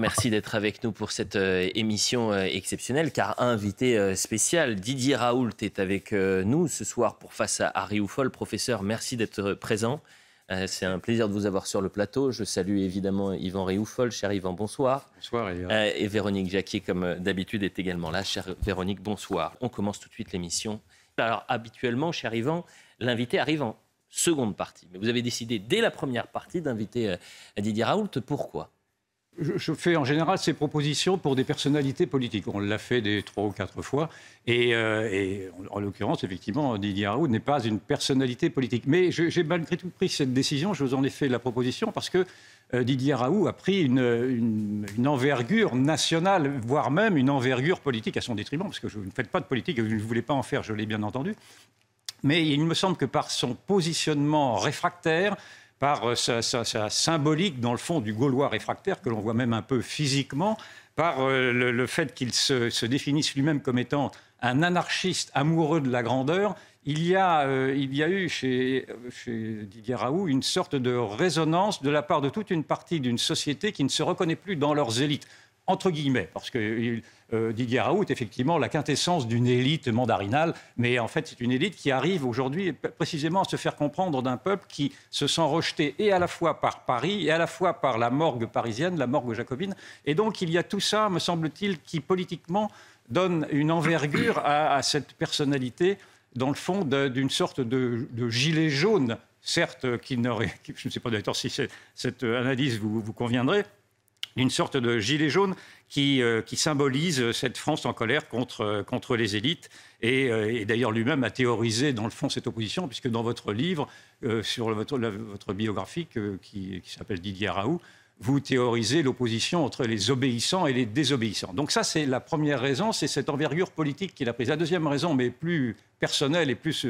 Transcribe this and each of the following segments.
Merci d'être avec nous pour cette émission exceptionnelle, car invité spécial, Didier Raoult est avec nous ce soir pour Face à Rioufol. Professeur, merci d'être présent. C'est un plaisir de vous avoir sur le plateau. Je salue évidemment Yvan Rioufol. Cher Yvan, bonsoir. Bonsoir, et Véronique Jacquier, comme d'habitude, est également là. Chère Véronique, bonsoir. On commence tout de suite l'émission. Alors, habituellement, cher Yvan, l'invité arrive en seconde partie. Mais vous avez décidé, dès la première partie, d'inviter Didier Raoult. Pourquoi ? Je fais en général ces propositions pour des personnalités politiques. On l'a fait des 3 ou 4 fois. Et en l'occurrence, effectivement, Didier Raoult n'est pas une personnalité politique. Mais j'ai malgré tout pris cette décision. Je vous en ai fait la proposition parce que Didier Raoult a pris une envergure nationale, voire même une envergure politique à son détriment. Parce que vous ne faites pas de politique et vous ne voulez pas en faire, je l'ai bien entendu. Mais il me semble que par son positionnement réfractaire, par sa symbolique, dans le fond, du Gaulois réfractaire, que l'on voit même un peu physiquement, par le fait qu'il se définisse lui-même comme étant un anarchiste amoureux de la grandeur, il y a eu chez Didier Raoult une sorte de résonance de la part de toute une partie d'une société qui ne se reconnaît plus dans leurs élites, entre guillemets, parce que Didier Raoult est effectivement la quintessence d'une élite mandarinale, mais en fait c'est une élite qui arrive aujourd'hui précisément à se faire comprendre d'un peuple qui se sent rejeté et à la fois par Paris et à la fois par la morgue parisienne, la morgue jacobine. Et donc il y a tout ça, me semble-t-il, qui politiquement donne une envergure à cette personnalité, dans le fond, d'une sorte de gilet jaune, certes, je ne sais pas d'ailleurs si cette analyse vous conviendrait, d'une sorte de gilet jaune qui symbolise cette France en colère contre les élites. Et d'ailleurs, lui-même a théorisé, dans le fond, cette opposition, puisque dans votre livre, sur votre biographie qui s'appelle Didier Raoult, vous théorisez l'opposition entre les obéissants et les désobéissants. Donc ça, c'est la première raison, c'est cette envergure politique qu'il a prise. La deuxième raison, mais plus personnelle et plus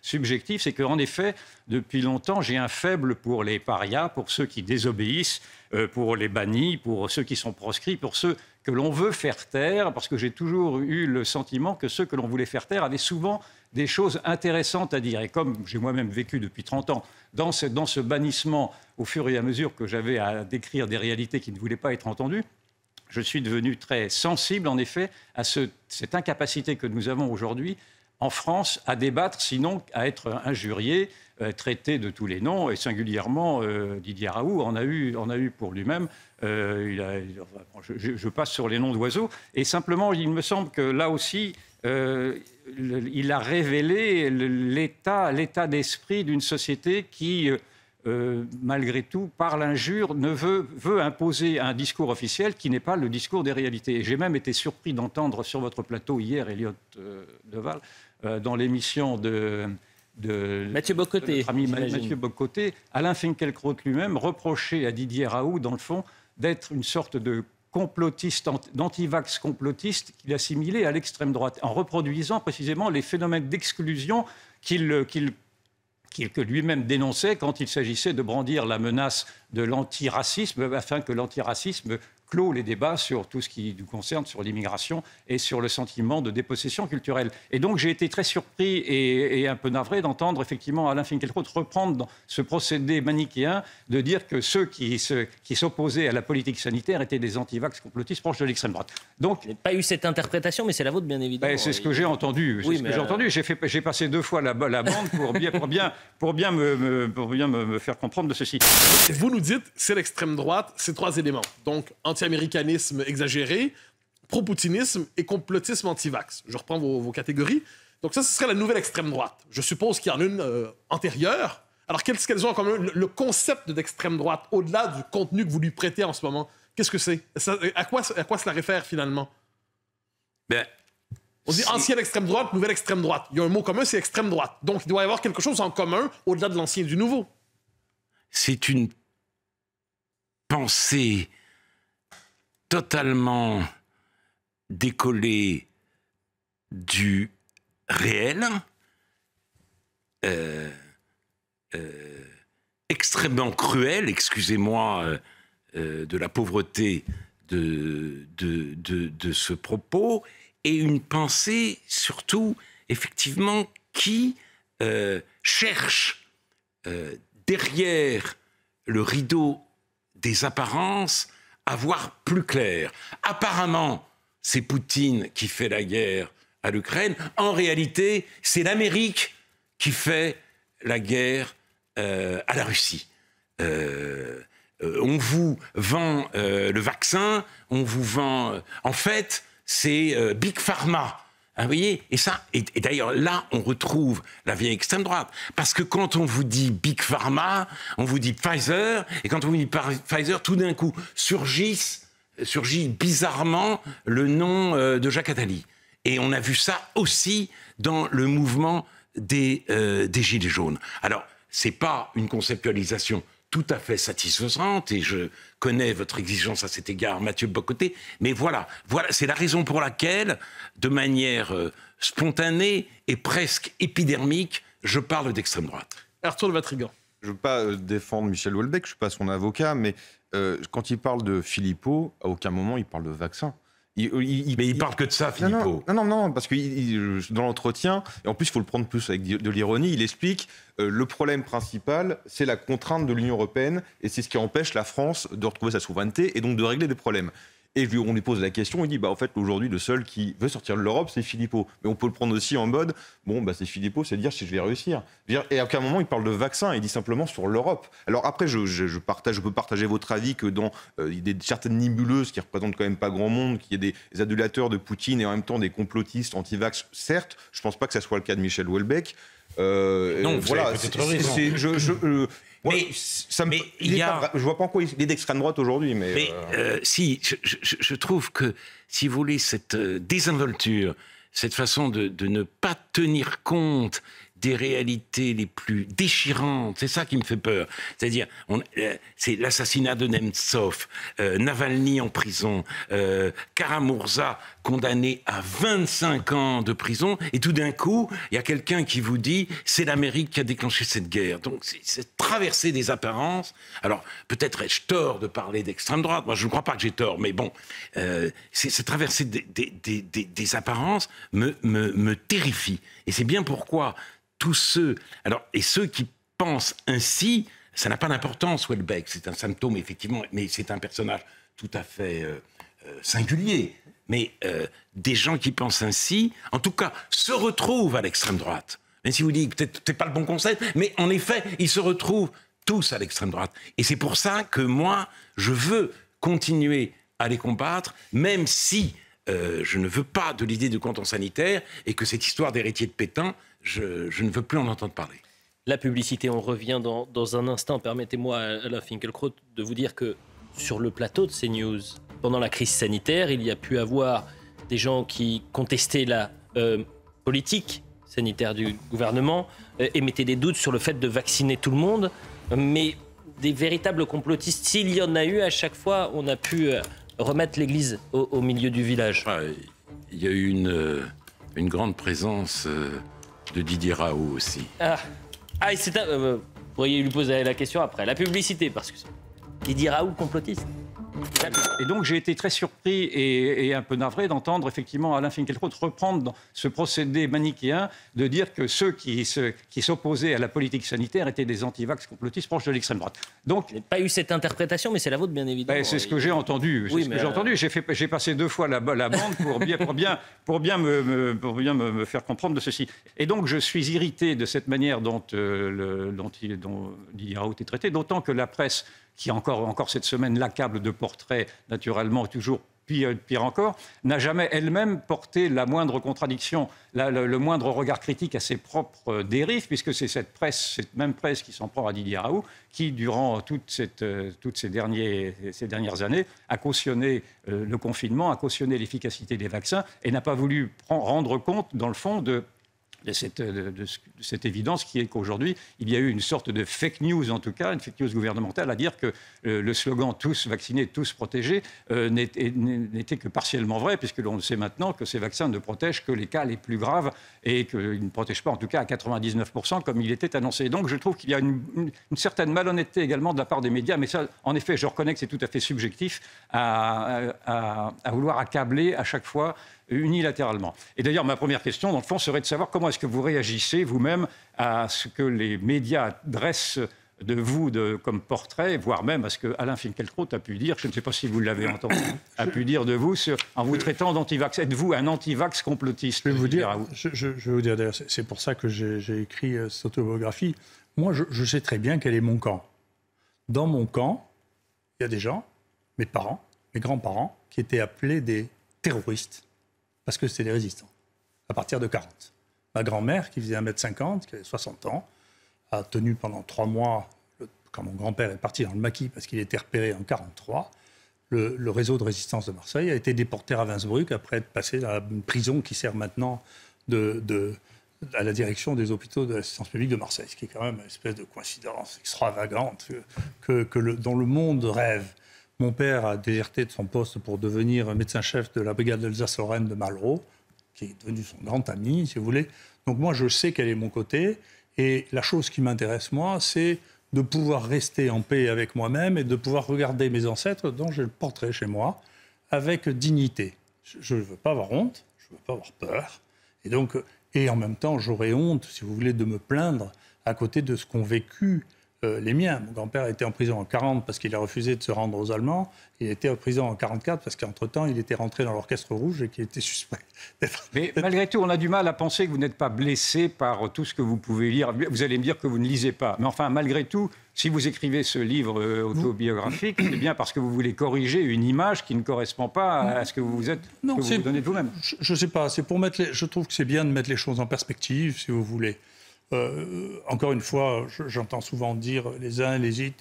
subjective, c'est qu'en effet, depuis longtemps, j'ai un faible pour les parias, pour ceux qui désobéissent, pour les bannis, pour ceux qui sont proscrits, pour ceux que l'on veut faire taire, parce que j'ai toujours eu le sentiment que ceux que l'on voulait faire taire avaient souvent des choses intéressantes à dire. Et comme j'ai moi-même vécu depuis 30 ans dans ce bannissement, au fur et à mesure que j'avais à décrire des réalités qui ne voulaient pas être entendues, je suis devenu très sensible, en effet, à cette incapacité que nous avons aujourd'hui en France à débattre, sinon à être injurié, traité de tous les noms, et singulièrement Didier Raoult en a eu pour lui-même. Je passe sur les noms d'oiseaux, et simplement, il me semble que là aussi, il a révélé l'état d'esprit d'une société qui, malgré tout, par l'injure, veut imposer un discours officiel qui n'est pas le discours des réalités. J'ai même été surpris d'entendre sur votre plateau hier, Elliot Deval, dans l'émission de Mathieu Bock-Côté, notre ami Mathieu Bock-Côté, Alain Finkielkraut lui-même reprochait à Didier Raoult, dans le fond, d'être une sorte de complotiste, d'antivax complotiste qu'il assimilait à l'extrême droite, en reproduisant précisément les phénomènes d'exclusion que lui-même dénonçait quand il s'agissait de brandir la menace de l'antiracisme, afin que l'antiracisme clôt les débats sur tout ce qui nous concerne, sur l'immigration et sur le sentiment de dépossession culturelle. Et donc j'ai été très surpris et un peu navré d'entendre effectivement Alain Finkielkraut reprendre dans ce procédé manichéen de dire que ceux qui s'opposaient à la politique sanitaire étaient des antivax complotistes proches de l'extrême droite. Donc, je n'ai pas eu cette interprétation, mais c'est la vôtre, bien évidemment. C'est ce que j'ai entendu. Oui, J'ai passé 2 fois la bande pour bien me faire comprendre de ceci. Vous nous dites, c'est l'extrême droite, c'est 3 éléments. Donc, anti-américanisme exagéré, pro-poutinisme et complotisme anti-vax. Je reprends vos catégories. Donc ça, ce serait la nouvelle extrême droite. Je suppose qu'il y en a une antérieure. Alors, qu'elles ont en commun? Le concept d'extrême droite, au-delà du contenu que vous lui prêtez en ce moment, qu'est-ce que c'est? À quoi cela réfère, finalement? On dit ancienne extrême droite, nouvelle extrême droite. Il y a un mot commun, c'est extrême droite. Donc, il doit y avoir quelque chose en commun, au-delà de l'ancien et du nouveau. C'est une pensée totalement décollée du réel, extrêmement cruelle, excusez-moi de la pauvreté de ce propos, et une pensée surtout, effectivement, qui cherche derrière le rideau des apparences à voir plus clair. Apparemment, c'est Poutine qui fait la guerre à l'Ukraine. En réalité, c'est l'Amérique qui fait la guerre à la Russie. On vous vend le vaccin, on vous vend... en fait, c'est Big Pharma. Vous voyez, et d'ailleurs, là, on retrouve la vieille extrême droite. Parce que quand on vous dit Big Pharma, on vous dit Pfizer, et quand on vous dit Pfizer, tout d'un coup, surgit bizarrement le nom de Jacques Attali. Et on a vu ça aussi dans le mouvement des Gilets jaunes. Alors, c'est pas une conceptualisation tout à fait satisfaisante, et je connais votre exigence à cet égard, Mathieu Bocoté, mais voilà, c'est la raison pour laquelle, de manière spontanée et presque épidermique, je parle d'extrême droite. Arthur de Vatrigan. Je ne veux pas défendre Michel Houellebecq, je ne suis pas son avocat, mais quand il parle de Philippot, à aucun moment il parle de vaccin. Mais il parle que de ça, Philippot. Non, parce que dans l'entretien, et en plus il faut le prendre plus avec de l'ironie, il explique le problème principal, c'est la contrainte de l'Union européenne, et c'est ce qui empêche la France de retrouver sa souveraineté et donc de régler des problèmes. Et on lui pose la question, il dit en fait aujourd'hui le seul qui veut sortir de l'Europe c'est Philippot. Mais on peut le prendre aussi en mode c'est Philippot, c'est dire si je vais réussir. Et à aucun moment il parle de vaccin, il dit simplement sur l'Europe. Alors après je peux partager votre avis que dans certaines nébuleuses qui représentent quand même pas grand monde, qu'il y ait des adulateurs de Poutine et en même temps des complotistes anti-vax, certes, je pense pas que ça soit le cas de Michel Houellebecq. Non, voilà, peut-être raison. Je vois pas en quoi il est d'extrême droite aujourd'hui. Je trouve que, si vous voulez, cette désinvolture, cette façon de ne pas tenir compte des réalités les plus déchirantes, c'est ça qui me fait peur. C'est-à-dire, c'est l'assassinat de Nemtsov, Navalny en prison, Karamurza condamné à 25 ans de prison, et tout d'un coup, il y a quelqu'un qui vous dit c'est l'Amérique qui a déclenché cette guerre. Donc, c'est traverser des apparences. Alors, peut-être ai-je tort de parler d'extrême droite. Moi, je ne crois pas que j'ai tort, mais bon, c'est traverser des apparences me terrifie. Et c'est bien pourquoi tous ceux qui pensent ainsi, ça n'a pas d'importance, Houellebecq, c'est un symptôme, effectivement, mais c'est un personnage tout à fait singulier. Mais des gens qui pensent ainsi, en tout cas, se retrouvent à l'extrême droite. Même si vous dites que peut-être c'est pas le bon concept, mais en effet, ils se retrouvent tous à l'extrême droite. Et c'est pour ça que moi, je veux continuer à les combattre, même si je ne veux pas de l'idée de canton sanitaire, et que cette histoire d'héritier de Pétain, je ne veux plus en entendre parler. La publicité, on revient dans un instant. Permettez-moi, Alain Finkielkraut, de vous dire que sur le plateau de CNews, pendant la crise sanitaire, il y a pu avoir des gens qui contestaient la politique sanitaire du gouvernement, émettaient des doutes sur le fait de vacciner tout le monde, mais des véritables complotistes, s'il y en a eu, à chaque fois, on a pu remettre l'église au milieu du village. Il y a eu une grande présence de Didier Raoult aussi. Et c'est vous pourriez lui poser la question après. La publicité, parce que Didier Raoult, complotiste. Et donc j'ai été très surpris et un peu navré d'entendre effectivement Alain Finkielkraut reprendre dans ce procédé manichéen de dire que ceux qui s'opposaient à la politique sanitaire étaient des antivax complotistes proches de l'extrême droite. Donc, je n'ai pas eu cette interprétation, mais c'est la vôtre bien évidemment. C'est ce que j'ai entendu. J'ai passé 2 fois la bande pour bien me faire comprendre de ceci. Et donc je suis irrité de cette manière dont Didier Raoult est traité, d'autant que la presse, qui encore cette semaine l'accable de portraits, naturellement, toujours pire encore, n'a jamais elle-même porté la moindre contradiction, le moindre regard critique à ses propres dérives, puisque c'est cette même presse qui s'en prend à Didier Raoult, qui, durant toutes ces dernières années, a cautionné le confinement, a cautionné l'efficacité des vaccins, et n'a pas voulu rendre compte, dans le fond, de cette évidence qui est qu'aujourd'hui, il y a eu une sorte de fake news, en tout cas, une fake news gouvernementale, à dire que le slogan « tous vaccinés, tous protégés » n'était que partiellement vrai, puisque l'on sait maintenant que ces vaccins ne protègent que les cas les plus graves et qu'ils ne protègent pas, en tout cas, à 99%, comme il était annoncé. Donc, je trouve qu'il y a une certaine malhonnêteté également de la part des médias, mais ça, en effet, je reconnais que c'est tout à fait subjectif à vouloir accabler à chaque fois unilatéralement. Et d'ailleurs, ma première question, dans le fond, serait de savoir comment est-ce que vous réagissez vous-même à ce que les médias dressent de vous comme portrait, voire même à ce que Alain Finkielkraut a pu dire, je ne sais pas si vous l'avez entendu, a pu dire de vous en vous traitant d'antivax. Êtes-vous un antivax complotiste? Je vais vous dire, d'ailleurs, c'est pour ça que j'ai écrit cette autobiographie. Moi, je sais très bien quel est mon camp. Dans mon camp, il y a des gens, mes parents, mes grands-parents, qui étaient appelés des terroristes, parce que c'était des résistants, à partir de 40. Ma grand-mère, qui faisait 1m50, qui avait 60 ans, a tenu pendant 3 mois, quand mon grand-père est parti dans le maquis, parce qu'il était repéré en 43, le réseau de résistance de Marseille a été déporté à Ravensbrück, après être passé dans une prison qui sert maintenant à la direction des hôpitaux de l'assistance publique de Marseille, ce qui est quand même une espèce de coïncidence extravagante dont le monde rêve. Mon père a déserté de son poste pour devenir médecin-chef de la brigade d'Alsace-Lorraine de Malraux, qui est devenu son grand ami, si vous voulez. Donc moi, je sais quel est mon côté. Et la chose qui m'intéresse, moi, c'est de pouvoir rester en paix avec moi-même et de pouvoir regarder mes ancêtres, dont j'ai le portrait chez moi, avec dignité. Je ne veux pas avoir honte, je ne veux pas avoir peur. Et en même temps, j'aurais honte, si vous voulez, de me plaindre à côté de ce qu'ont vécu les miens. Mon grand-père était en prison en 40 parce qu'il a refusé de se rendre aux Allemands. Il était en prison en 44 parce qu'entre-temps, il était rentré dans l'Orchestre Rouge et qu'il était suspect d'être... Mais malgré tout, on a du mal à penser que vous n'êtes pas blessé par tout ce que vous pouvez lire. Vous allez me dire que vous ne lisez pas. Mais enfin, malgré tout, si vous écrivez ce livre autobiographique, c'est bien parce que vous voulez corriger une image qui ne correspond pas à ce que vous êtes, que vous donnez de vous-même. Je ne sais pas. C'est pour je trouve que c'est bien de mettre les choses en perspective, si vous voulez. Encore une fois, j'entends souvent dire les uns l'élite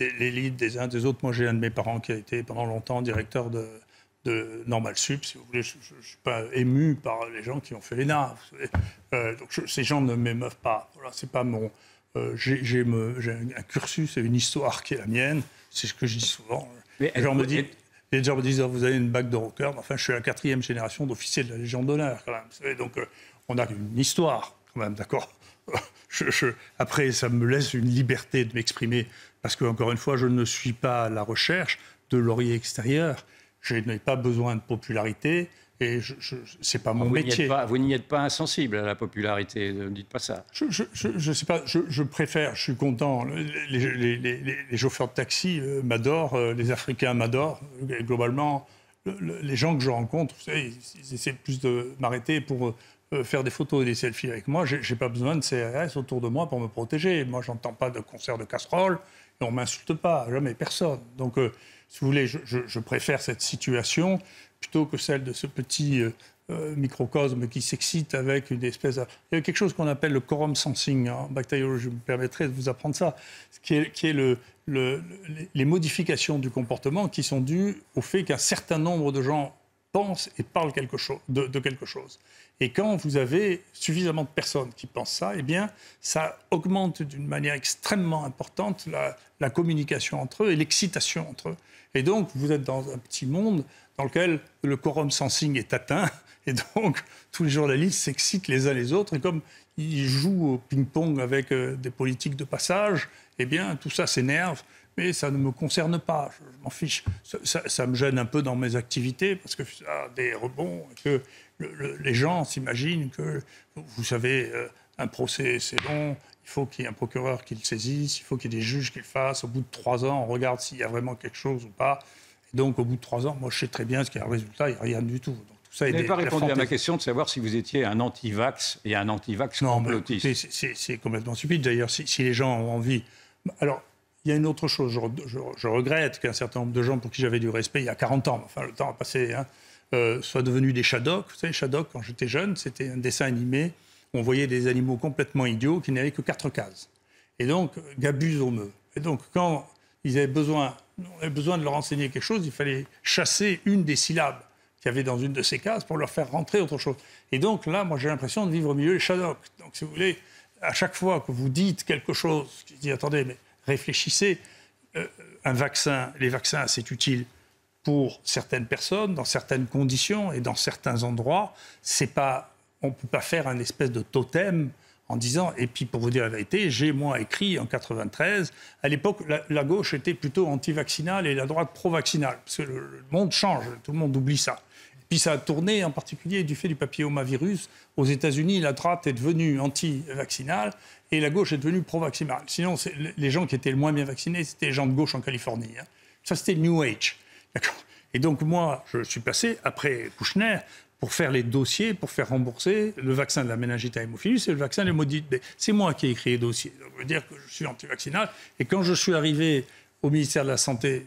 des uns des autres. Moi, j'ai un de mes parents qui a été pendant longtemps directeur de Normal Sup. Si vous voulez, je ne suis pas ému par les gens qui ont fait l'ENA. Donc ces gens ne m'émeuvent pas. Voilà, c'est pas mon. J'ai un cursus et une histoire qui est la mienne. C'est ce que je dis souvent. Les gens me disent vous avez une bague de rocker. Enfin, je suis la 4e génération d'officiers de la Légion d'honneur, quand même. Vous savez, donc, on a une histoire, quand même, d'accord. Après, ça me laisse une liberté de m'exprimer, parce que, encore une fois, je ne suis pas à la recherche de lauriers extérieurs. Je n'ai pas besoin de popularité, et c'est pas mon métier. Vous n'y êtes pas insensible à la popularité, ne dites pas ça. Je sais pas, je préfère, je suis content. Les chauffeurs de taxi m'adorent, les Africains m'adorent. Globalement, les gens que je rencontre, vous savez, ils essaient plus de m'arrêter pour faire des photos et des selfies avec moi. J'ai pas besoin de CRS autour de moi pour me protéger. Moi, j'entends pas de concert de casserole et on m'insulte pas, jamais personne. Donc, si vous voulez, je préfère cette situation plutôt que celle de ce petit microcosme qui s'excite avec une espèce de... Il y a quelque chose qu'on appelle le quorum sensing en bactériologie. Je me permettrai de vous apprendre ça, qui est les modifications du comportement qui sont dues au fait qu'un certain nombre de gens pensent et parlent de quelque chose. Et quand vous avez suffisamment de personnes qui pensent ça, eh bien, ça augmente d'une manière extrêmement importante la communication entre eux et l'excitation entre eux. Et donc, vous êtes dans un petit monde dans lequel le quorum sensing est atteint, et donc tous les journalistes s'excitent les uns les autres, et comme ils jouent au ping-pong avec des politiques de passage, eh bien, tout ça s'énerve, mais ça ne me concerne pas, je m'en fiche. Ça me gêne un peu dans mes activités, parce que ça a des rebonds, et que les gens s'imaginent que, vous savez, un procès, c'est long, il faut qu'il y ait un procureur qui le saisisse, il faut qu'il y ait des juges qui le fassent. Au bout de 3 ans, on regarde s'il y a vraiment quelque chose ou pas. Et donc, au bout de 3 ans, moi, je sais très bien ce qu'il y a un résultat, il n'y a rien du tout. Donc, tout ça vous n'avez pas répondu à ma question de savoir si vous étiez un anti-vax et un anti-vax complotiste. Non, c'est complètement stupide. D'ailleurs, si les gens ont envie... Alors, il y a une autre chose. Je regrette qu'un certain nombre de gens pour qui j'avais du respect il y a 40 ans, enfin, le temps a passé, soient devenus des Shadok. Vous savez, Shadok, quand j'étais jeune, c'était un dessin animé où on voyait des animaux complètement idiots qui n'avaient que 4 cases. Et donc, Gabus homo. Et donc, quand on avait besoin de leur enseigner quelque chose, il fallait chasser une des syllabes qu'il y avait dans une de ces cases pour leur faire rentrer autre chose. Et donc, là, moi, j'ai l'impression de vivre au milieu des Shadok. Donc, si vous voulez, à chaque fois que vous dites quelque chose, je dis, attendez, mais réfléchissez, les vaccins, c'est utile pour certaines personnes, dans certaines conditions et dans certains endroits. On ne peut pas faire un espèce de totem en disant... Et puis, pour vous dire la vérité, j'ai, moi, écrit en 93... À l'époque, la gauche était plutôt anti-vaccinale et la droite pro-vaccinale. Parce que le monde change, tout le monde oublie ça. Puis ça a tourné en particulier du fait du papillomavirus. Aux États-Unis, la droite est devenue anti-vaccinale et la gauche est devenue pro-vaccinale. Sinon, les gens qui étaient le moins bien vaccinés, c'était les gens de gauche en Californie. Hein. Ça, c'était New Age. D'accord. Et donc moi, je suis passé, après Kouchner, pour faire les dossiers, pour faire rembourser le vaccin de la méningite à hémophilus et le vaccin de l'hémodite B. C'est moi qui ai écrit les dossiers. Ça veut dire que je suis anti-vaccinal. Et quand je suis arrivé au ministère de la Santé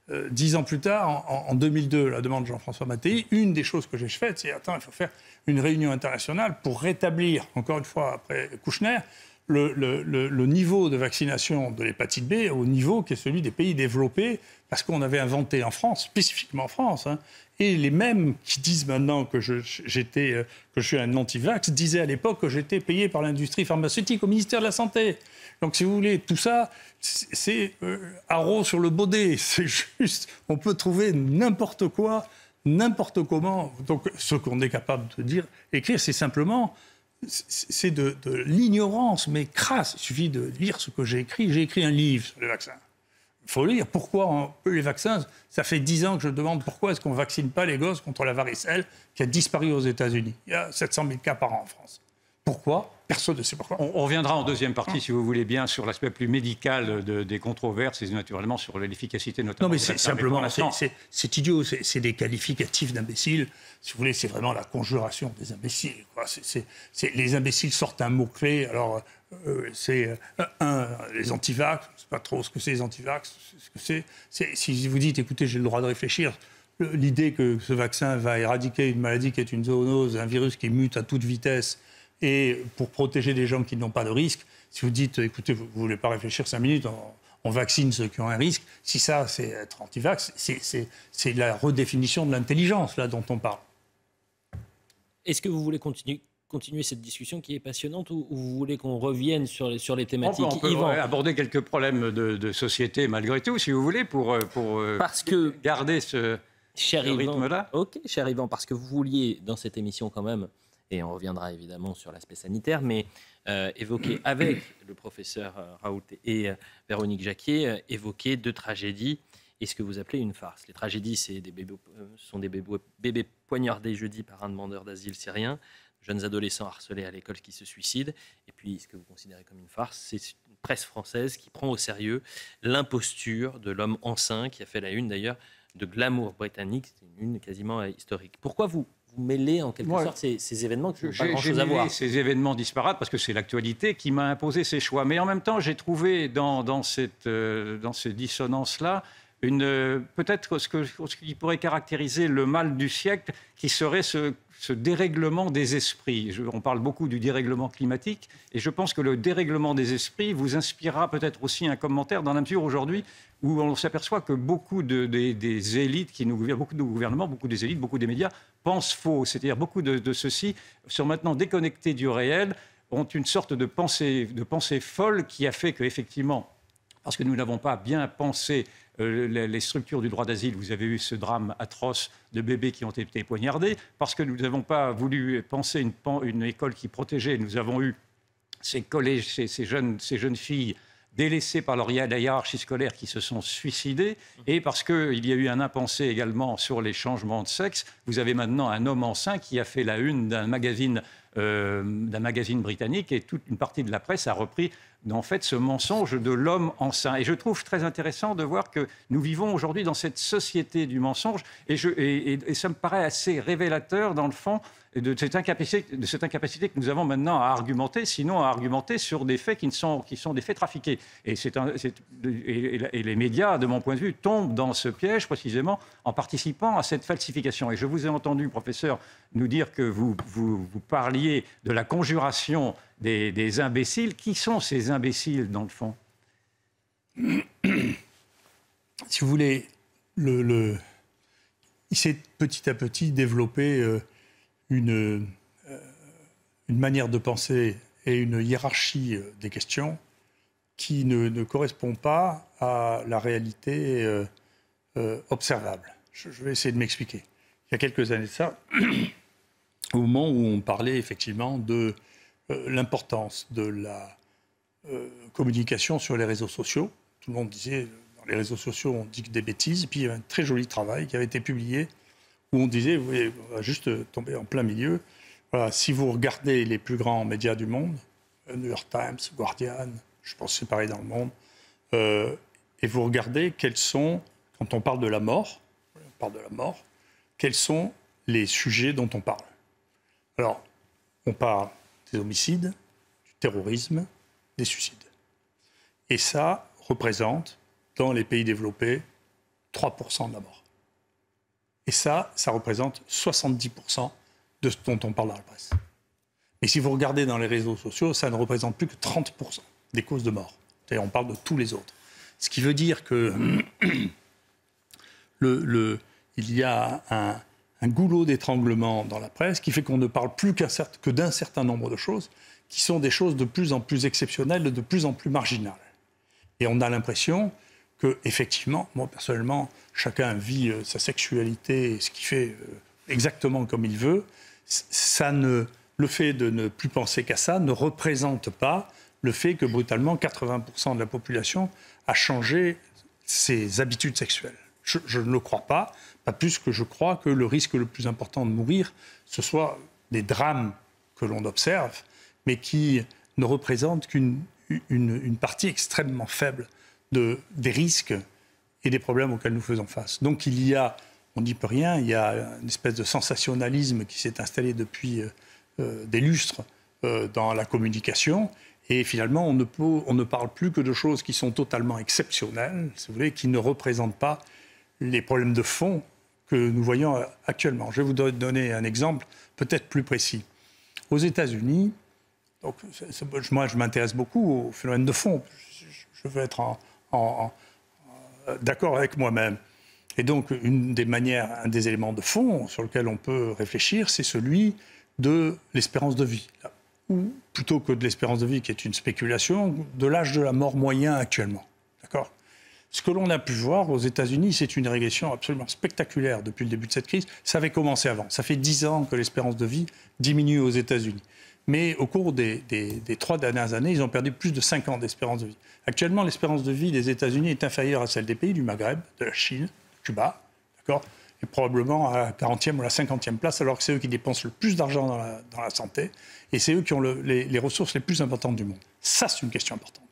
10 ans plus tard, en 2002, la demande de Jean-François Mattei, une des choses que j'ai faites, c'est il faut faire une réunion internationale pour rétablir, encore une fois, après Kouchner, le niveau de vaccination de l'hépatite B au niveau qui est celui des pays développés, parce qu'on avait inventé en France, spécifiquement en France, hein, et les mêmes qui disent maintenant que je suis un anti-vax disaient à l'époque que j'étais payé par l'industrie pharmaceutique au ministère de la Santé. Donc, si vous voulez, tout ça, c'est haro sur le baudet. C'est juste, on peut trouver n'importe quoi, n'importe comment. Donc, ce qu'on est capable de dire, écrire, c'est simplement, c'est de l'ignorance, mais crasse. Il suffit de lire ce que j'ai écrit. J'ai écrit un livre sur les vaccins. Il faut lire pourquoi les vaccins. Ça fait 10 ans que je demande pourquoi est-ce qu'on ne vaccine pas les gosses contre la varicelle qui a disparu aux États-Unis. Il y a 700 000 cas par an en France. Pourquoi ? Personne ne sait pourquoi. On reviendra en deuxième partie, si vous voulez bien, sur l'aspect plus médical des controverses et naturellement sur l'efficacité notamment. Non, mais c'est simplement, c'est idiot, c'est des qualificatifs d'imbéciles. Si vous voulez, c'est vraiment la conjuration des imbéciles, quoi. Les imbéciles sortent un mot-clé, alors c'est les antivax, je ne sais pas trop ce que c'est les antivax, si vous dites, écoutez, j'ai le droit de réfléchir, l'idée que ce vaccin va éradiquer une maladie qui est une zoonose, un virus qui mute à toute vitesse, et pour protéger des gens qui n'ont pas de risque, si vous dites, écoutez, vous ne voulez pas réfléchir 5 minutes, on vaccine ceux qui ont un risque, si ça, c'est être anti-vax, c'est la redéfinition de l'intelligence, là, dont on parle. Est-ce que vous voulez continuer cette discussion qui est passionnante ou vous voulez qu'on revienne sur les thématiques? On peut aborder quelques problèmes de société, malgré tout, si vous voulez, pour garder ce rythme-là. Ok, cher Yvan, parce que vous vouliez, dans cette émission quand même, et on reviendra évidemment sur l'aspect sanitaire, mais évoquer avec le professeur Raoult et Véronique Jacquier, évoquer 2 tragédies et ce que vous appelez une farce. Les tragédies, ce sont des bébés poignardés jeudi par un demandeur d'asile syrien, jeunes adolescents harcelés à l'école qui se suicident, et puis ce que vous considérez comme une farce, c'est une presse française qui prend au sérieux l'imposture de l'homme enceint, qui a fait la une d'ailleurs de Glamour britannique, c'est une une quasiment historique. Pourquoi vous mêlez en quelque sorte ces événements qui n'ont pas grand-chose à voir? Ces événements disparates parce que c'est l'actualité qui m'a imposé ces choix. Mais en même temps, j'ai trouvé dans ces dissonances-là peut-être ce qui pourrait caractériser le mal du siècle, qui serait ce dérèglement des esprits. On parle beaucoup du dérèglement climatique, et je pense que le dérèglement des esprits vous inspirera peut-être aussi un commentaire dans la mesure aujourd'hui où on s'aperçoit que beaucoup des élites qui nous gouvernent, beaucoup de gouvernements, beaucoup des élites, beaucoup des médias pensent faux. C'est-à-dire beaucoup de ceux-ci sont maintenant déconnectés du réel, ont une sorte de pensée folle qui a fait qu'effectivement, parce que nous n'avons pas bien pensé les structures du droit d'asile, vous avez eu ce drame atroce de bébés qui ont été poignardés, parce que nous n'avons pas voulu penser une école qui protégeait, nous avons eu ces collèges, ces jeunes filles délaissées par leur hiérarchie scolaire qui se sont suicidées, et parce qu'il y a eu un impensé également sur les changements de sexe. Vous avez maintenant un homme enceint qui a fait la une d'un magazine britannique, et toute une partie de la presse a repris en fait ce mensonge de l'homme enceint. Et je trouve très intéressant de voir que nous vivons aujourd'hui dans cette société du mensonge, et ça me paraît assez révélateur dans le fond de cette incapacité que nous avons maintenant à argumenter, sinon à argumenter sur des faits qui sont des faits trafiqués. Et les médias, de mon point de vue, tombent dans ce piège précisément en participant à cette falsification. Et je vous ai entendu, professeur, nous dire que vous parliez de la conjuration des imbéciles. Qui sont ces imbéciles, dans le fond? Si vous voulez, il s'est petit à petit développé une manière de penser et une hiérarchie des questions qui ne correspond pas à la réalité observable. Je vais essayer de m'expliquer. Il y a quelques années de ça, au moment où on parlait effectivement de l'importance de la communication sur les réseaux sociaux, tout le monde disait, dans les réseaux sociaux, on dit que des bêtises, et puis il y a un très joli travail qui avait été publié où on disait, vous voyez, on va juste tomber en plein milieu. Voilà, si vous regardez les plus grands médias du monde, New York Times, Guardian, je pense que c'est pareil dans le monde, et vous regardez quels sont, quand on parle de la mort, quels sont les sujets dont on parle. Alors, on parle des homicides, du terrorisme, des suicides. Et ça représente, dans les pays développés, 3% de la mort. Et ça représente 70% de ce dont on parle dans la presse. Et si vous regardez dans les réseaux sociaux, ça ne représente plus que 30% des causes de mort. C'est-à-dire, on parle de tous les autres. Ce qui veut dire que il y a un goulot d'étranglement dans la presse qui fait qu'on ne parle plus que d'un certain nombre de choses qui sont des choses de plus en plus exceptionnelles, de plus en plus marginales. Et on a l'impression que, effectivement, moi personnellement, chacun vit sa sexualité, ce qu'il fait exactement comme il veut. Le fait de ne plus penser qu'à ça ne représente pas le fait que, brutalement, 80% de la population a changé ses habitudes sexuelles. Je ne le crois pas plus que je crois que le risque le plus important de mourir, ce soit des drames que l'on observe, mais qui ne représentent qu'une partie extrêmement faible des risques et des problèmes auxquels nous faisons face. Donc il y a, on n'y peut rien, il y a une espèce de sensationnalisme qui s'est installé depuis des lustres dans la communication, et finalement on ne parle plus que de choses qui sont totalement exceptionnelles, si vous voulez, qui ne représentent pas les problèmes de fond que nous voyons actuellement. Je vais vous donner un exemple peut-être plus précis. Aux États-Unis, donc, moi je m'intéresse beaucoup au phénomène de fond, je veux être d'accord avec moi-même. Et donc un des éléments de fond sur lequel on peut réfléchir, c'est celui de l'espérance de vie. Ou plutôt que de l'espérance de vie qui est une spéculation, de l'âge de la mort moyen actuellement. D'accord ? Ce que l'on a pu voir aux États-Unis, c'est une régression absolument spectaculaire depuis le début de cette crise. Ça avait commencé avant. Ça fait 10 ans que l'espérance de vie diminue aux États-Unis. Mais au cours des 3 dernières années, ils ont perdu plus de 5 ans d'espérance de vie. Actuellement, l'espérance de vie des États-Unis est inférieure à celle des pays du Maghreb, de la Chine, de Cuba, d'accord, et probablement à la 40e ou la 50e place, alors que c'est eux qui dépensent le plus d'argent dans la santé, et c'est eux qui ont les ressources les plus importantes du monde. Ça, c'est une question importante.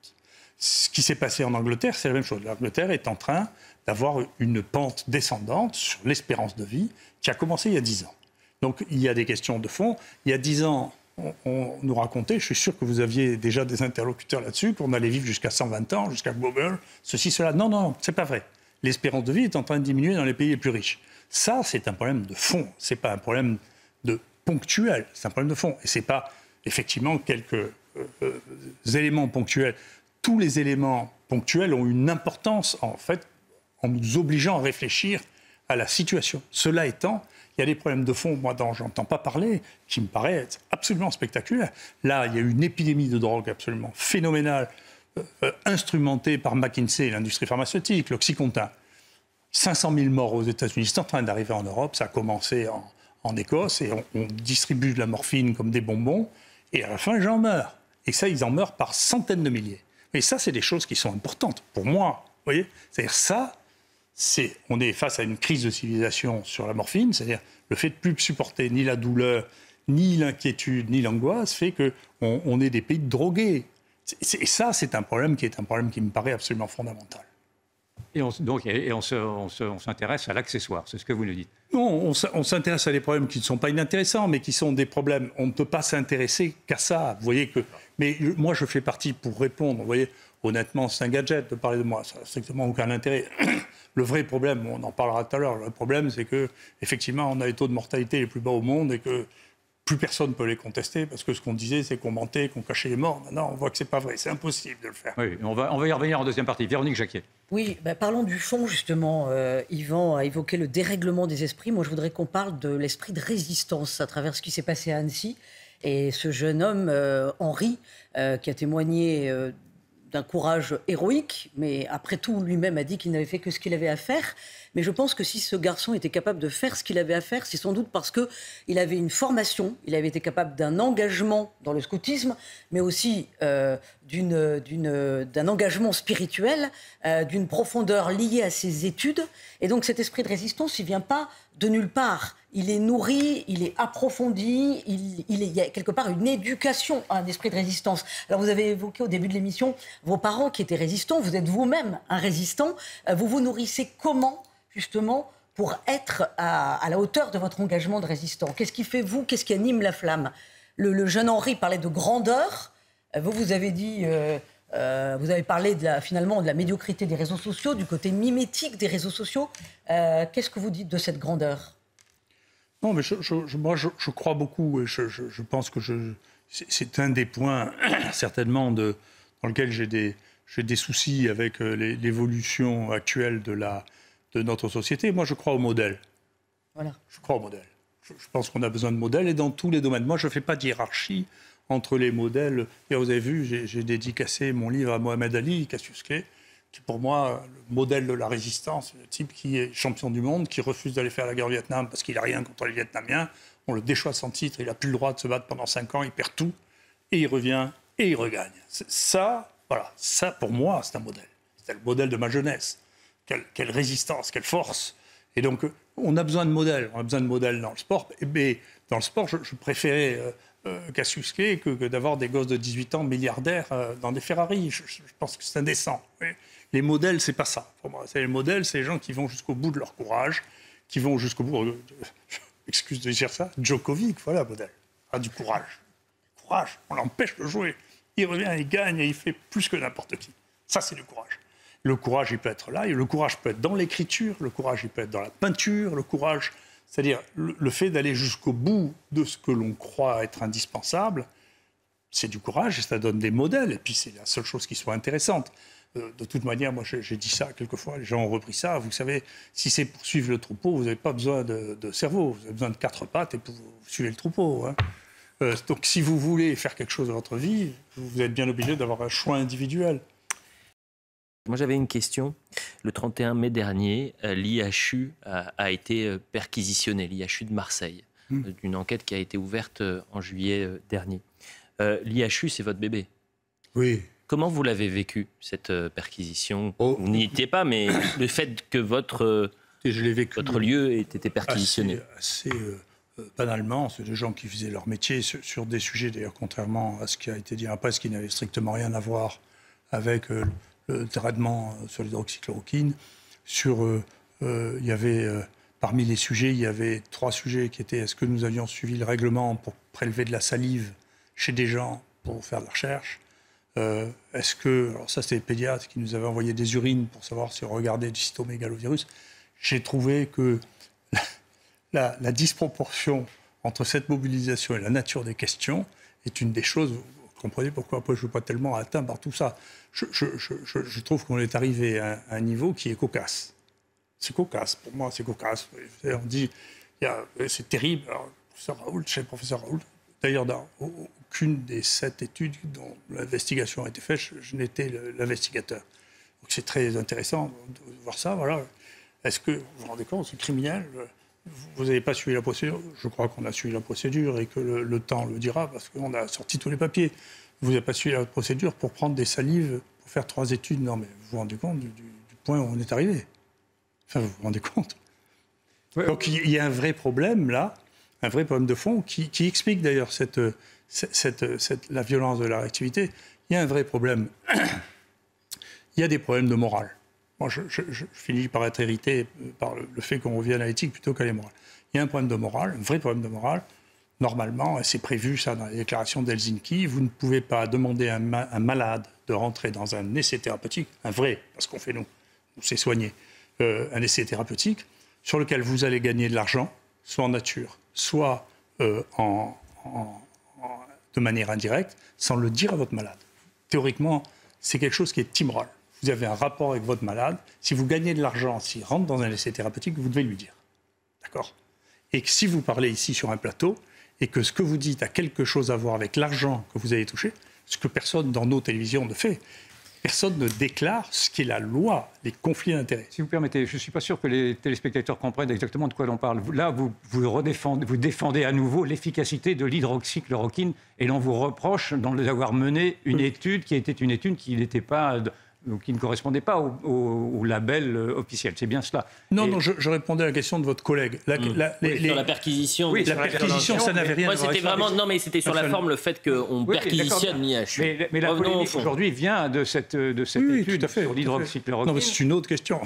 Ce qui s'est passé en Angleterre, c'est la même chose. L'Angleterre est en train d'avoir une pente descendante sur l'espérance de vie qui a commencé il y a 10 ans. Donc, il y a des questions de fond. Il y a 10 ans, on nous racontait, je suis sûr que vous aviez déjà des interlocuteurs là-dessus, qu'on allait vivre jusqu'à 120 ans, jusqu'à Global, ceci, cela. Non, c'est pas vrai. L'espérance de vie est en train de diminuer dans les pays les plus riches. Ça, c'est un problème de fond. C'est pas un problème ponctuel. C'est un problème de fond. Et c'est pas, effectivement, quelques éléments ponctuels. Tous les éléments ponctuels ont une importance, en fait, en nous obligeant à réfléchir à la situation. Cela étant, il y a des problèmes de fond, moi, dont je n'entends pas parler, qui me paraissent absolument spectaculaires. Là, il y a eu une épidémie de drogue absolument phénoménale, instrumentée par McKinsey et l'industrie pharmaceutique, l'Oxycontin. 500 000 morts aux États-Unis. C'est en train d'arriver en Europe. Ça a commencé en Écosse, et on distribue de la morphine comme des bonbons, et à la fin, les gens meurent. Et ça, ils en meurent par centaines de milliers. Et ça, c'est des choses qui sont importantes pour moi. Vous voyez ? C'est-à-dire ça, on est face à une crise de civilisation sur la morphine, c'est-à-dire le fait de ne plus supporter ni la douleur, ni l'inquiétude, ni l'angoisse, fait qu'on est des pays drogués. Et ça, c'est un problème qui me paraît absolument fondamental. Et on s'intéresse à l'accessoire, c'est ce que vous nous dites. Non, on s'intéresse à des problèmes qui ne sont pas inintéressants, mais qui sont des problèmes. On ne peut pas s'intéresser qu'à ça. Vous voyez que. Mais moi, je fais partie pour répondre. Vous voyez, honnêtement, c'est un gadget de parler de moi. Ça n'a strictement aucun intérêt. Le vrai problème, on en parlera tout à l'heure. Le problème, c'est que effectivement, on a les taux de mortalité les plus bas au monde et que plus personne ne peut les contester, parce que ce qu'on disait, c'est qu'on mentait, qu'on cachait les morts. Maintenant, on voit que ce n'est pas vrai. C'est impossible de le faire. Oui, on va y revenir en deuxième partie. Véronique Jacquier. Oui, parlons du fond, justement. Yvan a évoqué le dérèglement des esprits. Moi, je voudrais qu'on parle de l'esprit de résistance à travers ce qui s'est passé à Annecy. Et ce jeune homme, Henri, qui a témoigné d'un courage héroïque, mais après tout, lui-même a dit qu'il n'avait fait que ce qu'il avait à faire. Mais je pense que si ce garçon était capable de faire ce qu'il avait à faire, c'est sans doute parce qu'il avait une formation, il avait été capable d'un engagement dans le scoutisme, mais aussi d'un engagement spirituel, d'une profondeur liée à ses études. Et donc cet esprit de résistance, il ne vient pas de nulle part. Il est nourri, il est approfondi, il y a quelque part une éducation à un esprit de résistance. Alors vous avez évoqué au début de l'émission vos parents qui étaient résistants, vous êtes vous-même un résistant. Vous vous nourrissez comment, justement, pour être à la hauteur de votre engagement de résistant? Qu'est-ce qui fait vous, qu'est-ce qui anime la flamme? Le jeune Henri parlait de grandeur. Vous avez dit... vous avez parlé finalement de la médiocrité des réseaux sociaux, du côté mimétique des réseaux sociaux. Qu'est-ce que vous dites de cette grandeur? Non, mais moi, je crois beaucoup. Et je pense que c'est un des points, certainement, dans lequel j'ai des soucis avec l'évolution actuelle de notre société. Moi, je crois au modèle. Voilà. Je crois au modèle. Je pense qu'on a besoin de modèles, et dans tous les domaines. Moi, je ne fais pas de hiérarchie entre les modèles. Et vous avez vu, j'ai dédicacé mon livre à Mohamed Ali, Cassius Clay, qui pour moi, le modèle de la résistance, le type qui est champion du monde, qui refuse d'aller faire la guerre au Vietnam parce qu'il n'a rien contre les Vietnamiens. On le déchoit sans titre, il n'a plus le droit de se battre pendant 5 ans, il perd tout, et il revient, et il regagne. Ça, voilà, ça pour moi, c'est un modèle. C'est le modèle de ma jeunesse. Quelle résistance, quelle force. Et donc, on a besoin de modèles. On a besoin de modèles dans le sport. Mais dans le sport, je préférais... Cassius Clay que d'avoir des gosses de 18 ans milliardaires dans des Ferrari. Je pense que c'est indécent. Oui. Les modèles, c'est pas ça. Pour moi, les modèles, c'est les gens qui vont jusqu'au bout de leur courage, qui vont jusqu'au bout. Excuse de dire ça. Djokovic, voilà, modèle. Ah, du courage. Courage. On l'empêche de jouer. Il revient, il gagne et il fait plus que n'importe qui. Ça, c'est du courage. Le courage, il peut être là. Et le courage peut être dans l'écriture. Le courage, il peut être dans la peinture. Le courage. C'est-à-dire, le fait d'aller jusqu'au bout de ce que l'on croit être indispensable, c'est du courage et ça donne des modèles. Et puis, c'est la seule chose qui soit intéressante. De toute manière, moi, j'ai dit ça quelquefois, les gens ont repris ça. Vous savez, si c'est pour suivre le troupeau, vous n'avez pas besoin de cerveau. Vous avez besoin de 4 pattes et pour suivre le troupeau. Hein. Donc, si vous voulez faire quelque chose de votre vie, vous êtes bien obligé d'avoir un choix individuel. Moi, j'avais une question. Le 31 mai dernier, l'IHU a été perquisitionné, l'IHU de Marseille, d'une enquête qui a été ouverte en juillet dernier. L'IHU, c'est votre bébé. Oui. Comment vous l'avez vécu, cette perquisition? Vous n'y étiez pas, mais le fait que votre lieu ait été perquisitionné. Assez banalement, c'est des gens qui faisaient leur métier sur des sujets, d'ailleurs, contrairement à ce qui a été dit après, ce qui n'avait strictement rien à voir avec... le traitement sur l'hydroxychloroquine. Il y avait, parmi les sujets, il y avait 3 sujets qui étaient: est-ce que nous avions suivi le règlement pour prélever de la salive chez des gens pour faire de la recherche? Est-ce que, alors ça c'était les pédiatres qui nous avaient envoyé des urines pour savoir si on regardait du cytomégalovirus. J'ai trouvé que la disproportion entre cette mobilisation et la nature des questions est une des choses... Vous comprenez pourquoi je ne suis pas tellement atteint par tout ça. Je trouve qu'on est arrivé à un niveau qui est cocasse. C'est cocasse, pour moi c'est cocasse. On dit, c'est terrible. Alors, chez le professeur Raoult, d'ailleurs dans aucune des 7 études dont l'investigation a été faite, je n'étais l'investigateur. Donc c'est très intéressant de voir ça. Voilà. Est-ce que vous vous rendez compte, c'est criminel? Vous n'avez pas suivi la procédure? Je crois qu'on a suivi la procédure et que le temps le dira parce qu'on a sorti tous les papiers. Vous n'avez pas suivi la procédure pour prendre des salives pour faire 3 études. Non, mais vous vous rendez compte du point où on est arrivé? Enfin, vous vous rendez compte? Ouais. Donc il y a un vrai problème là, un vrai problème de fond qui explique d'ailleurs la violence de la réactivité. Il y a un vrai problème. Il y a des problèmes de morale. Moi, je finis par être irrité par le fait qu'on revienne à l'éthique plutôt qu'à la morale. Il y a un problème de morale, un vrai problème de morale. Normalement, et c'est prévu ça dans la déclaration d'Helsinki, vous ne pouvez pas demander à un malade de rentrer dans un essai thérapeutique, un vrai, parce qu'on fait nous, c'est soigner, un essai thérapeutique sur lequel vous allez gagner de l'argent, soit en nature, soit de manière indirecte, sans le dire à votre malade. Théoriquement, c'est quelque chose qui est immoral. Vous avez un rapport avec votre malade. Si vous gagnez de l'argent, s'il rentre dans un essai thérapeutique, vous devez lui dire. D'accord? Et que si vous parlez ici sur un plateau, et que ce que vous dites a quelque chose à voir avec l'argent que vous avez touché, ce que personne dans nos télévisions ne fait, personne ne déclare ce qui est la loi, les conflits d'intérêts. Si vous permettez, je ne suis pas sûr que les téléspectateurs comprennent exactement de quoi l'on parle. Là, vous défendez à nouveau l'efficacité de l'hydroxychloroquine et l'on vous reproche d'avoir mené une étude qui était une étude qui n'était pas donc qui ne correspondaient pas au label officiel. C'est bien cela. Non, non, je répondais à la question de votre collègue. Sur la perquisition. Oui, la perquisition, ça n'avait rien à voir. Moi, c'était vraiment... Non, mais c'était sur la forme, le fait qu'on perquisitionne l'IHU. Mais la polémique aujourd'hui vient de cette étude sur l'hydroxychloroquine. Non, mais c'est une autre question.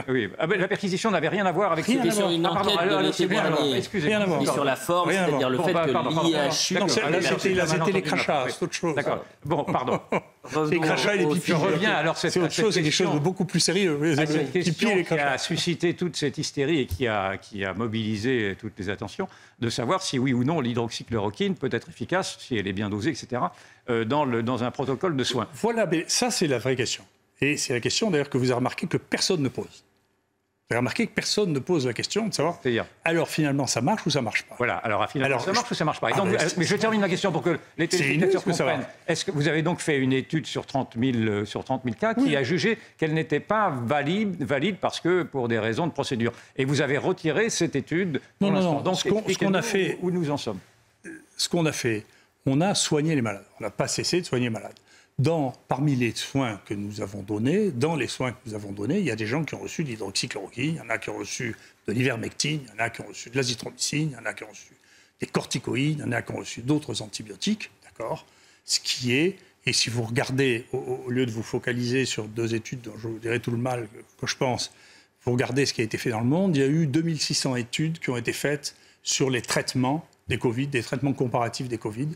Oui. La perquisition n'avait rien à voir avec... C'était sur une enquête de l'été dernier. Excusez-moi. Et sur la forme, c'est-à-dire le fait que l'IHU... Non, c'était les crachats, c'est autre chose. D'accord. Bon, pardon. Les crachats et les pipis. Je reviens alors c'est autre chose, c'est des choses beaucoup plus sérieuses. Cette question qui a suscité toute cette hystérie et qui a mobilisé toutes les attentions, de savoir si oui ou non l'hydroxychloroquine peut être efficace, si elle est bien dosée, etc., dans un protocole de soins. Voilà, mais ça c'est la vraie question. Et c'est la question d'ailleurs que vous avez remarqué que personne ne pose. Vous avez remarqué que personne ne pose la question de savoir, alors finalement ça marche ou ça marche pas. Voilà, alors finalement ça marche ou ça marche pas. Et donc, mais je termine ma question pour que les téléspectateurs comprennent. Est-ce que vous avez donc fait une étude sur 30 000 cas qui a jugé qu'elle n'était pas valide parce que pour des raisons de procédure. Et vous avez retiré cette étude pour l'instant. Non. Donc ce qu'on a fait, où nous en sommes. Ce qu'on a fait, on a soigné les malades. On n'a pas cessé de soigner les malades. Parmi les soins que nous avons donnés, il y a des gens qui ont reçu de l'hydroxychloroquine, il y en a qui ont reçu de l'ivermectine, il y en a qui ont reçu de l'azithromycine, il y en a qui ont reçu des corticoïdes, il y en a qui ont reçu d'autres antibiotiques, d'accord ? Ce qui est, et si vous regardez, au lieu de vous focaliser sur 2 études dont je vous dirai tout le mal que je pense, vous regardez ce qui a été fait dans le monde, il y a eu 2600 études qui ont été faites sur les traitements des Covid, des traitements comparatifs des Covid,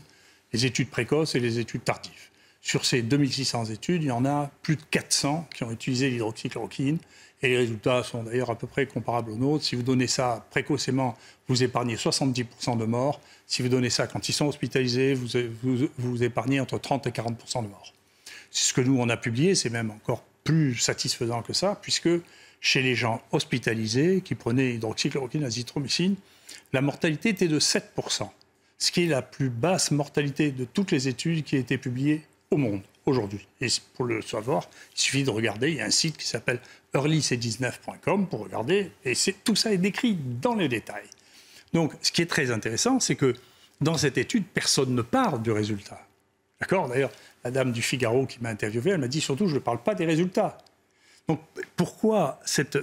les études précoces et les études tardives. Sur ces 2600 études, il y en a plus de 400 qui ont utilisé l'hydroxychloroquine. Et les résultats sont d'ailleurs à peu près comparables aux nôtres. Si vous donnez ça précocement, vous épargnez 70% de morts. Si vous donnez ça quand ils sont hospitalisés, vous épargnez entre 30 et 40% de morts. C'est ce que nous, on a publié. C'est même encore plus satisfaisant que ça, puisque chez les gens hospitalisés qui prenaient hydroxychloroquine, azithromycine, la mortalité était de 7%. Ce qui est la plus basse mortalité de toutes les études qui ont été publiées au monde aujourd'hui. Et pour le savoir, il suffit de regarder. Il y a un site qui s'appelle earlyc19.com pour regarder. Et tout ça est décrit dans les détails. Donc, ce qui est très intéressant, c'est que dans cette étude, personne ne parle du résultat. D'accord ? D'ailleurs, la dame du Figaro qui m'a interviewé, elle m'a dit surtout, je ne parle pas des résultats. Donc, pourquoi cette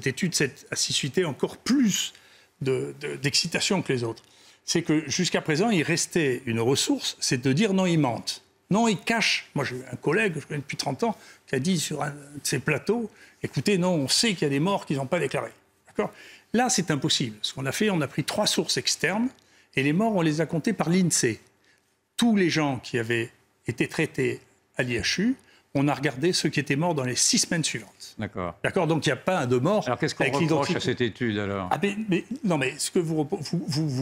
étude a suscité encore plus d'excitation que les autres ? C'est que jusqu'à présent, il restait une ressource, c'est de dire non, ils mentent. Non, ils cachent. Moi, j'ai un collègue, je connais depuis 30 ans, qui a dit sur un de ces plateaux, écoutez, non, on sait qu'il y a des morts qu'ils n'ont pas déclarés. D'accord ? Là, c'est impossible. Ce qu'on a fait, on a pris 3 sources externes, et les morts, on les a comptés par l'INSEE. Tous les gens qui avaient été traités à l'IHU, on a regardé ceux qui étaient morts dans les 6 semaines suivantes. D'accord. D'accord, donc il n'y a pas un de morts. Alors qu'est-ce qu'on reproche à cette étude alors ? Non, mais ce que vous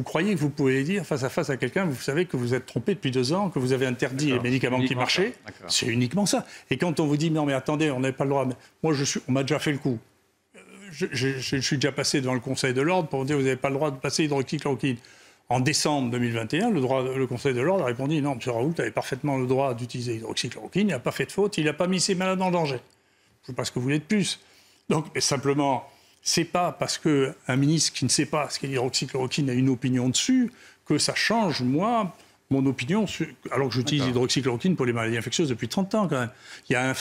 croyez que vous pouvez dire face à face à quelqu'un, vous savez que vous êtes trompé depuis 2 ans, que vous avez interdit les médicaments qui marchaient. C'est uniquement ça. Et quand on vous dit non mais attendez, on n'avait pas le droit. Moi on m'a déjà fait le coup. Je suis déjà passé devant le Conseil de l'ordre pour dire vous n'avez pas le droit de passer hydroxychloroquine. En décembre 2021, le Conseil de l'ordre a répondu non, M. Raoult avait parfaitement le droit d'utiliser l'hydroxychloroquine, il n'a pas fait de faute, il n'a pas mis ses malades en danger. Je ne sais pas ce que vous voulez de plus. Donc, simplement, ce n'est pas parce qu'un ministre qui ne sait pas ce qu'est l'hydroxychloroquine a une opinion dessus que ça change, moi, mon opinion, alors que j'utilise l'hydroxychloroquine pour les maladies infectieuses depuis 30 ans quand même. Il y a un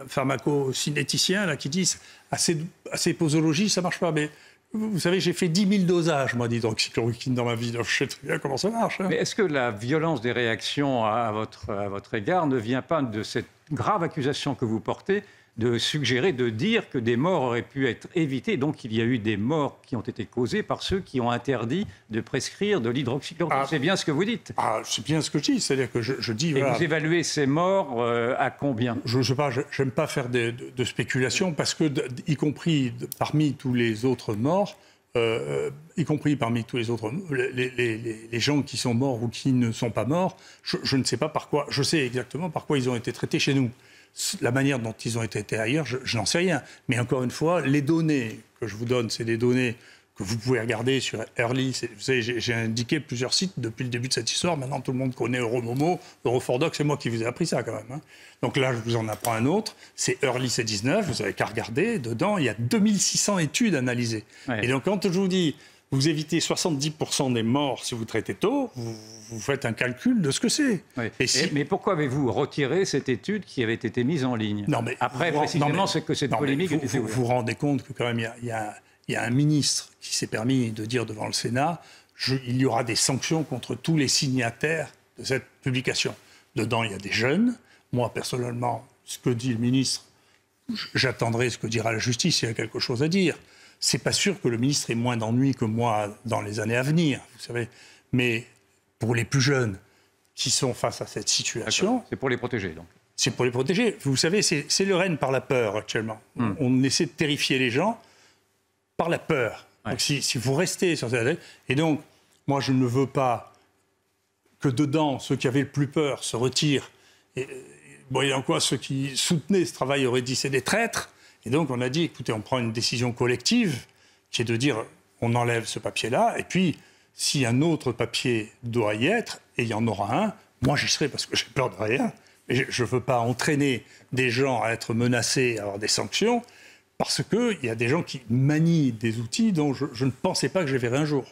pharmacocinéticien là, qui dit à ces posologies, ça ne marche pas. Mais vous savez, j'ai fait 10 000 dosages, moi, d'hydroxychloroquine dans ma vie. Donc je sais très bien comment ça marche. Hein. Mais est-ce que la violence des réactions à votre égard ne vient pas de cette grave accusation que vous portez de suggérer, de dire que des morts auraient pu être évitées. Donc, il y a eu des morts qui ont été causées par ceux qui ont interdit de prescrire de l'hydroxychloroquine. C'est bien ce que vous dites. C'est bien ce que je dis. C'est-à-dire que je dis... Et voilà, vous évaluez ces morts à combien ? Je ne sais pas, j'aime pas faire de spéculation parce que, y compris parmi tous les autres morts, les gens qui sont morts ou qui ne sont pas morts, je ne sais pas par quoi... Je sais exactement par quoi ils ont été traités chez nous. La manière dont ils ont été traités ailleurs, je n'en sais rien. Mais encore une fois, les données que je vous donne, c'est des données que vous pouvez regarder sur Early. Vous savez, j'ai indiqué plusieurs sites depuis le début de cette histoire. Maintenant, tout le monde connaît Euromomo, Eurofordoc, c'est moi qui vous ai appris ça quand même. Hein. Donc là, je vous en apprends un autre. C'est Early C19, vous n'avez qu'à regarder. Dedans, il y a 2600 études analysées. Ouais. Et donc, quand je vous dis... vous évitez 70% des morts si vous traitez tôt, vous faites un calcul de ce que c'est. Oui. Mais pourquoi avez-vous retiré cette étude qui avait été mise en ligne? Non, mais après, précisément, c'est que cette polémique était vous vous rendez compte que quand même, il y a un ministre qui s'est permis de dire devant le Sénat il y aura des sanctions contre tous les signataires de cette publication. Dedans, il y a des jeunes. Moi, personnellement, ce que dit le ministre, j'attendrai ce que dira la justice s'il y a quelque chose à dire. C'est pas sûr que le ministre ait moins d'ennuis que moi dans les années à venir, vous savez. Mais pour les plus jeunes qui sont face à cette situation... C'est pour les protéger, donc. C'est pour les protéger. Vous savez, c'est le règne par la peur, actuellement. On essaie de terrifier les gens par la peur. Ouais. Donc, si vous restez sur cette... Et donc, moi, je ne veux pas que dedans, ceux qui avaient le plus peur se retirent. Et, en quoi ceux qui soutenaient ce travail auraient dit c'est des traîtres. Et donc, on a dit, écoutez, on prend une décision collective qui est de dire, on enlève ce papier-là, et puis, si un autre papier doit y être, et il y en aura un, moi, j'y serai parce que j'ai peur de rien. Et je ne veux pas entraîner des gens à être menacés, à avoir des sanctions, parce qu'il y a des gens qui manient des outils dont je ne pensais pas que je verrais un jour.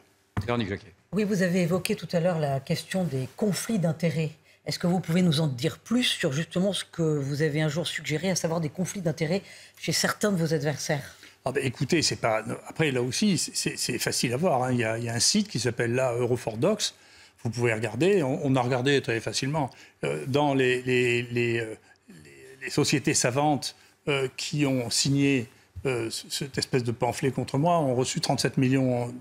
Véronique Jacquet. Oui, vous avez évoqué tout à l'heure la question des conflits d'intérêts. Est-ce que vous pouvez nous en dire plus sur justement ce que vous avez un jour suggéré, à savoir des conflits d'intérêts chez certains de vos adversaires? Écoutez, c'est pas... Après, là aussi, c'est facile à voir. Hein. Il y a un site qui s'appelle là Eurofordox. Vous pouvez regarder. On a regardé très facilement. Dans les sociétés savantes qui ont signé cette espèce de pamphlet contre moi ont reçu 37 millions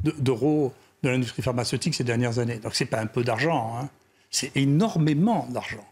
d'euros de l'industrie pharmaceutique ces dernières années. Donc, ce n'est pas un peu d'argent. Hein. C'est énormément d'argent.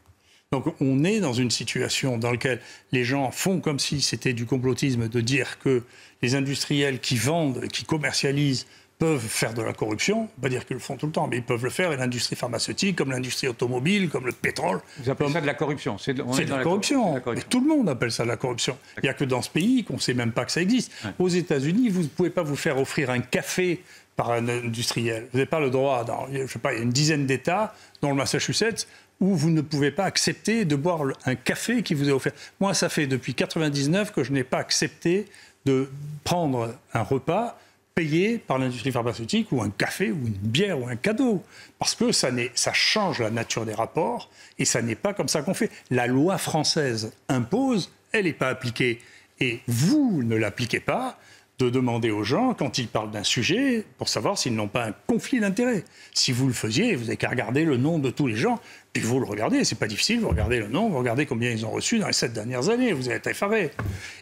Donc on est dans une situation dans laquelle les gens font comme si c'était du complotisme de dire que les industriels qui vendent, qui commercialisent, peuvent faire de la corruption. Pas dire qu'ils le font tout le temps, mais ils peuvent le faire. Et l'industrie pharmaceutique, comme l'industrie automobile, comme le pétrole. Vous appelez ça de la corruption? C'est de la corruption. Mais tout le monde appelle ça de la corruption. Il n'y a que dans ce pays qu'on ne sait même pas que ça existe. Ouais. Aux États-Unis, vous ne pouvez pas vous faire offrir un café par un industriel. Vous n'avez pas le droit. Je sais pas, il y a une dizaine d'États, dont le Massachusetts, où vous ne pouvez pas accepter de boire un café qui vous est offert. Moi, ça fait depuis 1999 que je n'ai pas accepté de prendre un repas payé par l'industrie pharmaceutique ou un café ou une bière ou un cadeau. Parce que ça change la nature des rapports et ça n'est pas comme ça qu'on fait. La loi française impose, elle n'est pas appliquée. Et vous ne l'appliquez pas, de demander aux gens, quand ils parlent d'un sujet, pour savoir s'ils n'ont pas un conflit d'intérêts. Si vous le faisiez, vous n'avez qu'à regarder le nom de tous les gens, puis vous le regardez, c'est pas difficile, vous regardez le nom, vous regardez combien ils ont reçu dans les 7 dernières années, vous allez être effaré.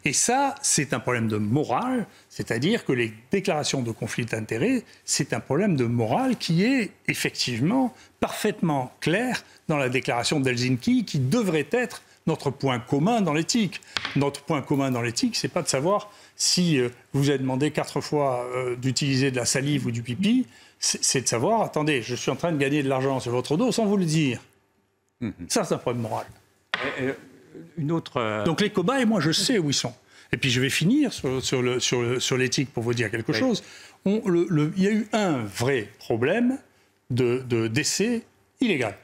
Et ça, c'est un problème de morale, c'est-à-dire que les déclarations de conflit d'intérêts, c'est un problème de morale qui est effectivement parfaitement clair dans la déclaration d'Helsinki, qui devrait être notre point commun dans l'éthique. Notre point commun dans l'éthique, c'est pas de savoir si vous avez demandé 4 fois d'utiliser de la salive ou du pipi, c'est de savoir, attendez, je suis en train de gagner de l'argent sur votre dos sans vous le dire. Ça, c'est un problème moral. Une autre... Donc les cobayes, moi, je sais où ils sont. Et puis je vais finir sur l'éthique pour vous dire quelque chose. Il y a eu un vrai problème de décès illégal.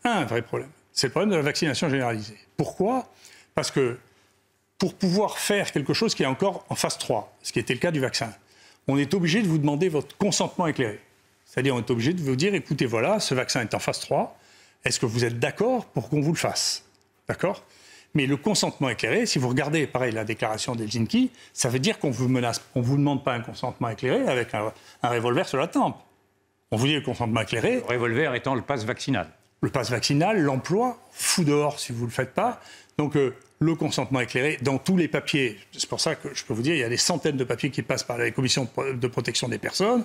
Un vrai problème. C'est le problème de la vaccination généralisée. Pourquoi ? Parce que pour pouvoir faire quelque chose qui est encore en phase 3, ce qui était le cas du vaccin, on est obligé de vous demander votre consentement éclairé. C'est-à-dire, on est obligé de vous dire, écoutez, voilà, ce vaccin est en phase 3, est-ce que vous êtes d'accord pour qu'on vous le fasse ? D'accord ? Mais le consentement éclairé, si vous regardez, pareil, la déclaration d'Helsinki, ça veut dire qu'on vous menace, on ne vous demande pas un consentement éclairé avec un revolver sur la tempe. On vous dit le consentement éclairé... Le revolver étant le pass vaccinal. Le pass vaccinal, l'emploi, fou dehors si vous ne le faites pas. Donc, le consentement éclairé, dans tous les papiers, c'est pour ça que je peux vous dire, il y a des centaines de papiers qui passent par la commission de protection des personnes,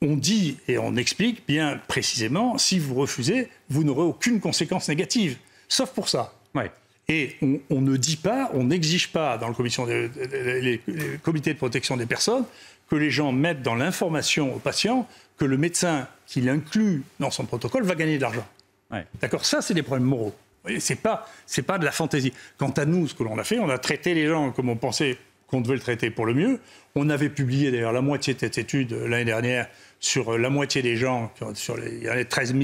on dit et on explique bien précisément, si vous refusez, vous n'aurez aucune conséquence négative, sauf pour ça. Ouais. Et on ne dit pas, on n'exige pas dans les comités de protection des personnes que les gens mettent dans l'information aux patients que le médecin qui l'inclut dans son protocole va gagner de l'argent. Ouais. D'accord ? Ça, c'est des problèmes moraux. C'est pas de la fantaisie. Quant à nous, ce que l'on a fait, on a traité les gens comme on pensait qu'on devait le traiter pour le mieux. On avait publié d'ailleurs la moitié de cette étude l'année dernière sur la moitié des gens, il y en a 13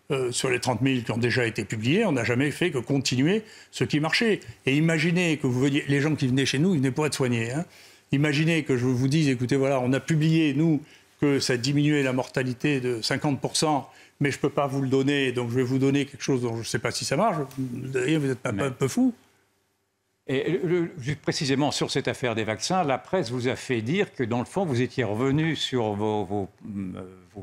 000 sur les 30 000 qui ont déjà été publiés. On n'a jamais fait que continuer ce qui marchait. Et imaginez que vous veniez, les gens qui venaient chez nous, ils venaient pour être soignés. Hein. Imaginez que je vous dise, écoutez, voilà, on a publié, nous, que ça diminuait la mortalité de 50%, mais je ne peux pas vous le donner, donc je vais vous donner quelque chose dont je ne sais pas si ça marche. Vous êtes un peu fou. Et précisément sur cette affaire des vaccins, la presse vous a fait dire que dans le fond, vous étiez revenu sur vos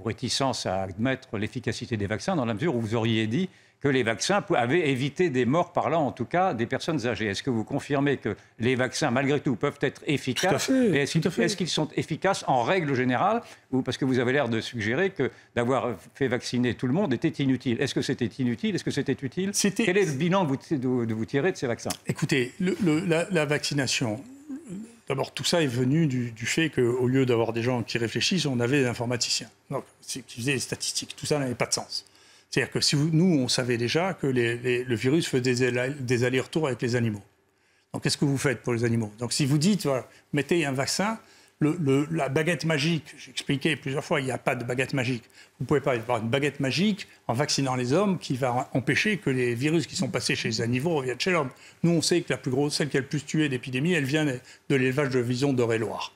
réticences à admettre l'efficacité des vaccins, dans la mesure où vous auriez dit que les vaccins avaient évité des morts par là, en tout cas, des personnes âgées. Est-ce que vous confirmez que les vaccins, malgré tout, peuvent être efficaces? Tout à fait. Est-ce qu'ils sont efficaces en règle générale? Ou parce que vous avez l'air de suggérer que d'avoir fait vacciner tout le monde était inutile. Est-ce que c'était inutile? Est-ce que c'était utile? Quel est le bilan que vous tirez de ces vaccins? Écoutez, la vaccination... D'abord, tout ça est venu du fait qu'au lieu d'avoir des gens qui réfléchissent, on avait des informaticiens qui faisaient des statistiques. Tout ça n'avait pas de sens. C'est-à-dire que nous, on savait déjà que le virus faisait des allers-retours avec les animaux. Donc, qu'est-ce que vous faites pour les animaux? Donc, si vous dites, voilà, mettez un vaccin, la baguette magique, j'ai expliqué plusieurs fois, il n'y a pas de baguette magique. Vous ne pouvez pas avoir une baguette magique en vaccinant les hommes qui va empêcher que les virus qui sont passés chez les animaux reviennent chez l'homme. Nous, on sait que la plus grosse, celle qui a le plus tué d'épidémie, elle vient de l'élevage de visons d'Eure-et-Loir.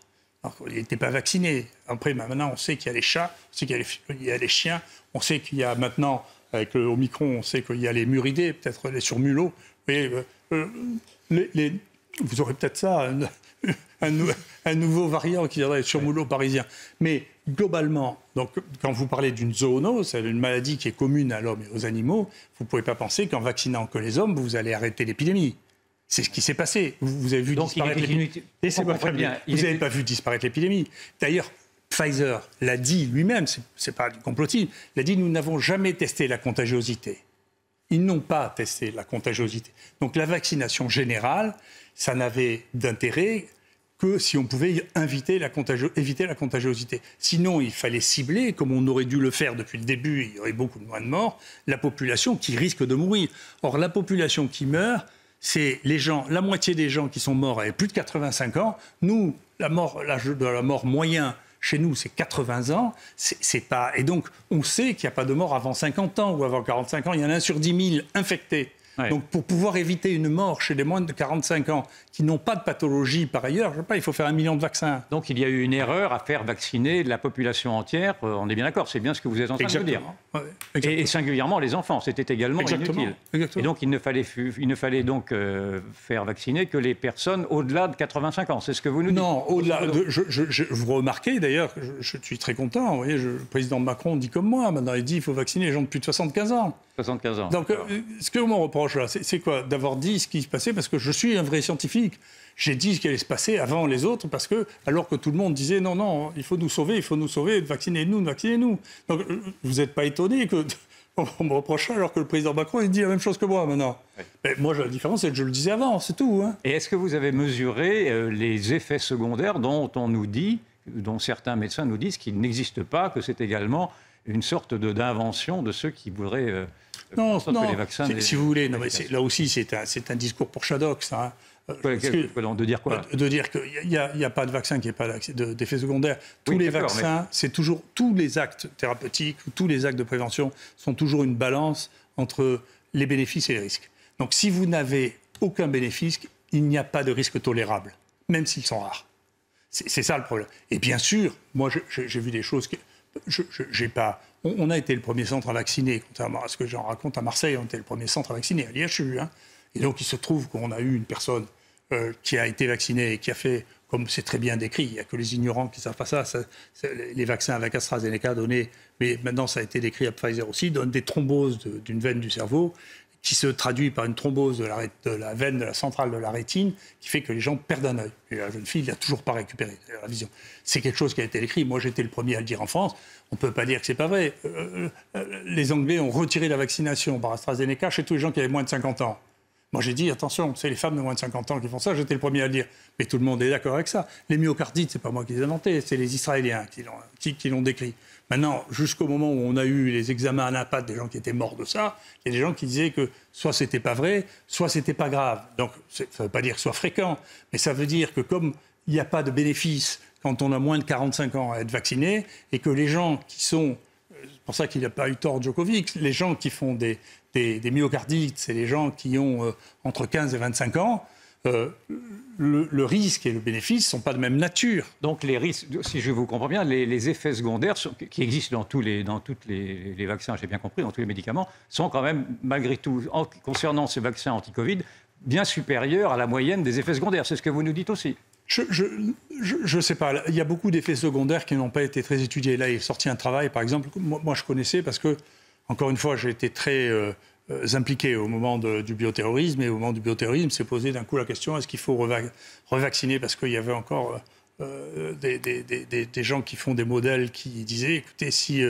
Il n'était pas vacciné. Après, maintenant, on sait qu'il y a les chats, on sait qu'il y a les chiens, on sait qu'il y a maintenant, avec le Omicron, on sait qu'il y a les muridés, peut-être les surmulots. Vous aurez peut-être ça, un nouveau variant qui viendrait, les surmulots parisiens. Mais globalement, donc, quand vous parlez d'une zoonose, c'est une maladie qui est commune à l'homme et aux animaux, vous ne pouvez pas penser qu'en vaccinant que les hommes, vous allez arrêter l'épidémie. C'est ce qui s'est passé. Vous avez vu disparaître l'épidémie. Vous n'avez pas vu disparaître l'épidémie. D'ailleurs, Pfizer l'a dit lui-même, c'est pas du complotisme, il a dit nous n'avons jamais testé la contagiosité. Ils n'ont pas testé la contagiosité. Donc la vaccination générale, ça n'avait d'intérêt que si on pouvait éviter la contagiosité. Sinon, il fallait cibler, comme on aurait dû le faire depuis le début, il y aurait beaucoup moins de morts, la population qui risque de mourir. Or, la population qui meurt, c'est la moitié des gens qui sont morts avaient plus de 85 ans. Nous, l'âge de la mort moyen chez nous, c'est 80 ans. C'est pas... Et donc, on sait qu'il n'y a pas de mort avant 50 ans ou avant 45 ans. Il y en a un sur 10 000 infectés. Ouais. Donc, pour pouvoir éviter une mort chez les moins de 45 ans qui n'ont pas de pathologie par ailleurs, je sais pas, il faut faire 1 million de vaccins. Donc, il y a eu une erreur à faire vacciner la population entière. On est bien d'accord, c'est bien ce que vous êtes en train de dire. Ouais, et singulièrement les enfants, c'était également inutile. Et donc, il ne fallait donc faire vacciner que les personnes au-delà de 85 ans. C'est ce que vous nous dites. Non, au-delà. Vous remarquez d'ailleurs, je suis très content. Vous voyez, le président Macron dit comme moi. Maintenant, il dit qu'il faut vacciner les gens de plus de 75 ans. 75 ans. Donc, ce que l'on reproche là, c'est quoi? D'avoir dit ce qui se passait, parce que je suis un vrai scientifique. J'ai dit ce qui allait se passer avant les autres, parce que, alors que tout le monde disait non, il faut nous sauver, vaccinez-nous. Donc, vous n'êtes pas étonné que on me reproche ça, alors que le président Macron, il dit la même chose que moi maintenant. Oui. Mais moi, la différence, c'est que je le disais avant, c'est tout. Hein. Et est-ce que vous avez mesuré les effets secondaires dont certains médecins nous disent qu'ils n'existent pas, que c'est également une sorte d'invention de ceux qui voudraient... Non, les vaccins, si vous voulez, là aussi, c'est un discours pour Shadox. Hein. De dire quoi? De dire qu'il n'y a pas de vaccin qui n'ait pas d'effet secondaire. Tous les vaccins, c'est toujours... Tous les actes thérapeutiques, tous les actes de prévention sont toujours une balance entre les bénéfices et les risques. Donc, si vous n'avez aucun bénéfice, il n'y a pas de risque tolérable, même s'ils sont rares. C'est ça le problème. Et bien sûr, moi, j'ai vu des choses que... On a été le premier centre à vacciner, contrairement à ce que j'en raconte à Marseille, on était le premier centre à vacciner, à l'IHU. Hein. Et donc, il se trouve qu'on a eu une personne qui a été vaccinée et qui a fait, comme c'est très bien décrit, il n'y a que les ignorants qui ne savent pas ça, les vaccins avec AstraZeneca donnés, mais maintenant ça a été décrit à Pfizer aussi, donnent des thromboses d'une veine du cerveau, qui se traduit par une thrombose de la veine de la centrale de la rétine, qui fait que les gens perdent un œil. Et la jeune fille n'a toujours pas récupéré la vision. C'est quelque chose qui a été écrit. Moi, j'étais le premier à le dire en France. On ne peut pas dire que ce n'est pas vrai. Les Anglais ont retiré la vaccination par AstraZeneca chez tous les gens qui avaient moins de 50 ans. Moi, j'ai dit, attention, c'est les femmes de moins de 50 ans qui font ça. J'étais le premier à le dire. Mais tout le monde est d'accord avec ça. Les myocardites, ce n'est pas moi qui les ai inventés. C'est les Israéliens qui l'ont décrit. Maintenant, jusqu'au moment où on a eu les examens à l'impact des gens qui étaient morts de ça, il y a des gens qui disaient que soit c'était pas vrai, soit c'était pas grave. Donc, ça ne veut pas dire que ce soit fréquent, mais ça veut dire que comme il n'y a pas de bénéfice quand on a moins de 45 ans à être vacciné, et que les gens qui sont... C'est pour ça qu'il n'a pas eu tort Djokovic. Les gens qui font des myocardites, c'est les gens qui ont entre 15 et 25 ans. le risque et le bénéfice ne sont pas de même nature. Donc les risques, si je vous comprends bien, les effets secondaires qui existent dans tous les vaccins, j'ai bien compris, dans tous les médicaments, sont quand même, malgré tout, concernant ces vaccins anti-Covid, bien supérieurs à la moyenne des effets secondaires. C'est ce que vous nous dites aussi. Je ne sais pas. Il y a beaucoup d'effets secondaires qui n'ont pas été très étudiés. Là, il est sorti un travail, par exemple, moi je connaissais parce que, encore une fois, j'ai été très impliqué au moment du bioterrorisme. Et au moment du bioterrorisme, s'est posé d'un coup la question, est-ce qu'il faut revacciner? Parce qu'il y avait encore des gens qui font des modèles qui disaient, écoutez, si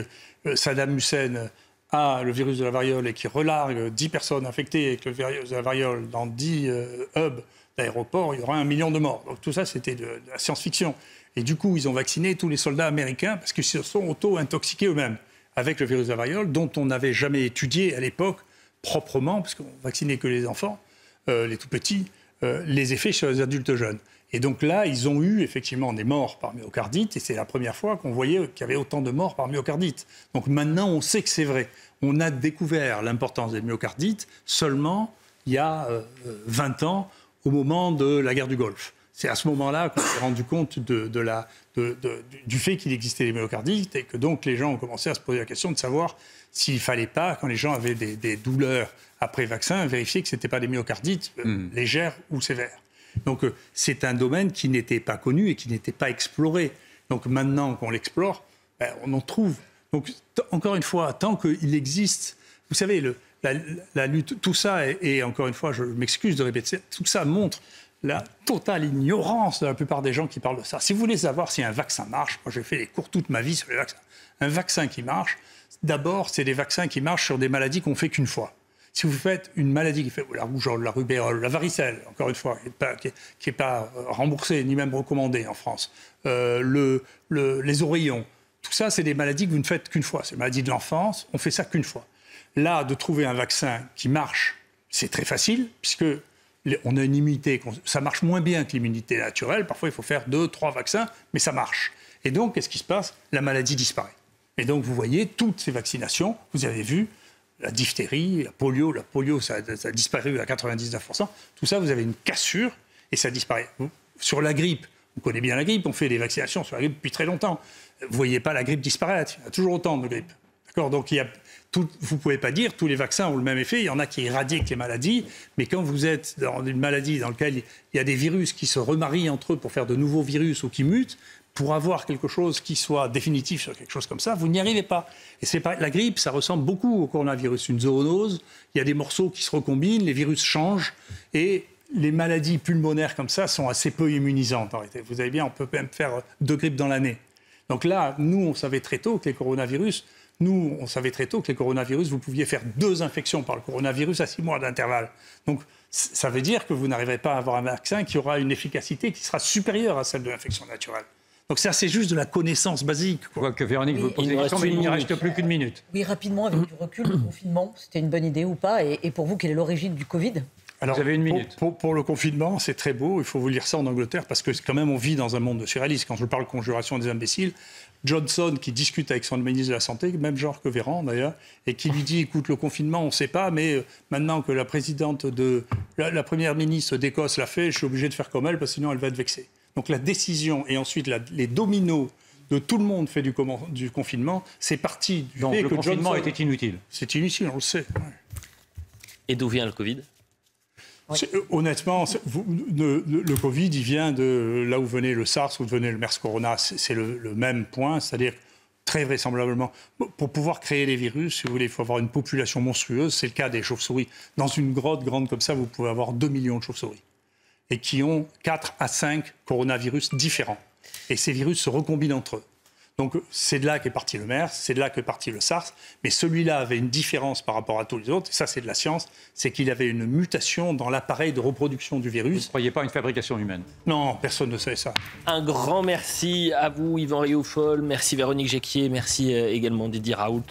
Saddam Hussein a le virus de la variole et qui relargue 10 personnes infectées avec le virus de la variole dans 10 hubs d'aéroports, il y aura 1 million de morts. Donc tout ça, c'était de la science-fiction. Et du coup, ils ont vacciné tous les soldats américains parce qu'ils se sont auto-intoxiqués eux-mêmes avec le virus de la variole, dont on n'avait jamais étudié à l'époque proprement, parce qu'on vaccinait que les enfants, les tout petits, les effets sur les adultes jeunes. Et donc là, ils ont eu effectivement des morts par myocardite, et c'est la première fois qu'on voyait qu'il y avait autant de morts par myocardite. Donc maintenant, on sait que c'est vrai. On a découvert l'importance des myocardites seulement il y a 20 ans, au moment de la guerre du Golfe. C'est à ce moment-là qu'on s'est rendu compte du fait qu'il existait des myocardites et que donc les gens ont commencé à se poser la question de savoir s'il ne fallait pas, quand les gens avaient des douleurs après vaccin, vérifier que ce n'étaient pas des myocardites légères ou sévères. Donc c'est un domaine qui n'était pas connu et qui n'était pas exploré. Donc maintenant qu'on l'explore, on en trouve. Donc encore une fois, tant qu'il existe, vous savez, la lutte, tout ça, et encore une fois, je m'excuse de répéter, tout ça montre la totale ignorance de la plupart des gens qui parlent de ça. Si vous voulez savoir si un vaccin marche, moi j'ai fait des cours toute ma vie sur les vaccins. Un vaccin qui marche, d'abord, c'est des vaccins qui marchent sur des maladies qu'on fait qu'une fois. Si vous faites une maladie qui fait la rougeole, la rubéole, la varicelle, encore une fois, qui n'est pas remboursée ni même recommandée en France, les oreillons, tout ça, c'est des maladies que vous ne faites qu'une fois. C'est des maladies de l'enfance, on fait ça qu'une fois. Là, de trouver un vaccin qui marche, c'est très facile, puisque on a une immunité, ça marche moins bien que l'immunité naturelle. Parfois, il faut faire 2, 3 vaccins, mais ça marche. Et donc, qu'est-ce qui se passe? La maladie disparaît. Et donc, vous voyez, toutes ces vaccinations, vous avez vu, la diphtérie, la polio, ça a disparu à 99%. Tout ça, vous avez une cassure et ça disparaît. Sur la grippe, on connaît bien la grippe, on fait des vaccinations sur la grippe depuis très longtemps. Vous ne voyez pas la grippe disparaître, il y a toujours autant de grippe. D'accord? Donc, vous ne pouvez pas dire que tous les vaccins ont le même effet. Il y en a qui éradiquent les maladies, mais quand vous êtes dans une maladie dans laquelle il y a des virus qui se remarient entre eux pour faire de nouveaux virus ou qui mutent, pour avoir quelque chose qui soit définitif sur quelque chose comme ça, vous n'y arrivez pas. Et c'est pas la grippe, ça ressemble beaucoup au coronavirus. Une zoonose, il y a des morceaux qui se recombinent, les virus changent, et les maladies pulmonaires comme ça sont assez peu immunisantes en réalité. Vous savez bien, on peut même faire 2 grippes dans l'année. Donc là, nous, on savait très tôt que les coronavirus, vous pouviez faire 2 infections par le coronavirus à 6 mois d'intervalle. Donc, ça veut dire que vous n'arriverez pas à avoir un vaccin qui aura une efficacité qui sera supérieure à celle de l'infection naturelle. Donc ça, c'est juste de la connaissance basique. Je vois que Véronique vous pose des questions, mais il n'y reste plus qu'une minute. Oui, rapidement, avec du recul, le confinement, c'était une bonne idée ou pas? Et pour vous, quelle est l'origine du Covid? Alors, vous avez une minute. Pour le confinement, c'est très beau. Il faut vous lire ça en Angleterre parce que quand même, on vit dans un monde de surréalistes. Quand je parle conjuration des imbéciles, Johnson qui discute avec son ministre de la Santé, même genre que Véran d'ailleurs, et qui lui dit, écoute, le confinement, on ne sait pas, mais maintenant que la première ministre d'Écosse l'a fait, je suis obligé de faire comme elle parce que sinon elle va être vexée. Donc la décision et ensuite les dominos de tout le monde fait du confinement, c'est parti du Donc fait le que confinement Johnson... était inutile. C'est inutile, on le sait. Ouais. Et d'où vient le Covid? Honnêtement, le Covid, il vient de là où venait le SARS, où venait le MERS Corona. C'est le même point, c'est-à-dire très vraisemblablement, pour pouvoir créer les virus, si vous voulez, il faut avoir une population monstrueuse. C'est le cas des chauves-souris. Dans une grotte grande comme ça, vous pouvez avoir 2 millions de chauves-souris et qui ont 4 à 5 coronavirus différents. Et ces virus se recombinent entre eux. Donc c'est de là qu'est parti le MERS, c'est de là qu'est parti le SARS, mais celui-là avait une différence par rapport à tous les autres, et ça c'est de la science, c'est qu'il avait une mutation dans l'appareil de reproduction du virus. Vous ne croyez pas à une fabrication humaine? Non, personne ne sait ça. Un grand merci à vous, Yvan Rioufol, merci Véronique Jecquier, merci également Didier Raoult.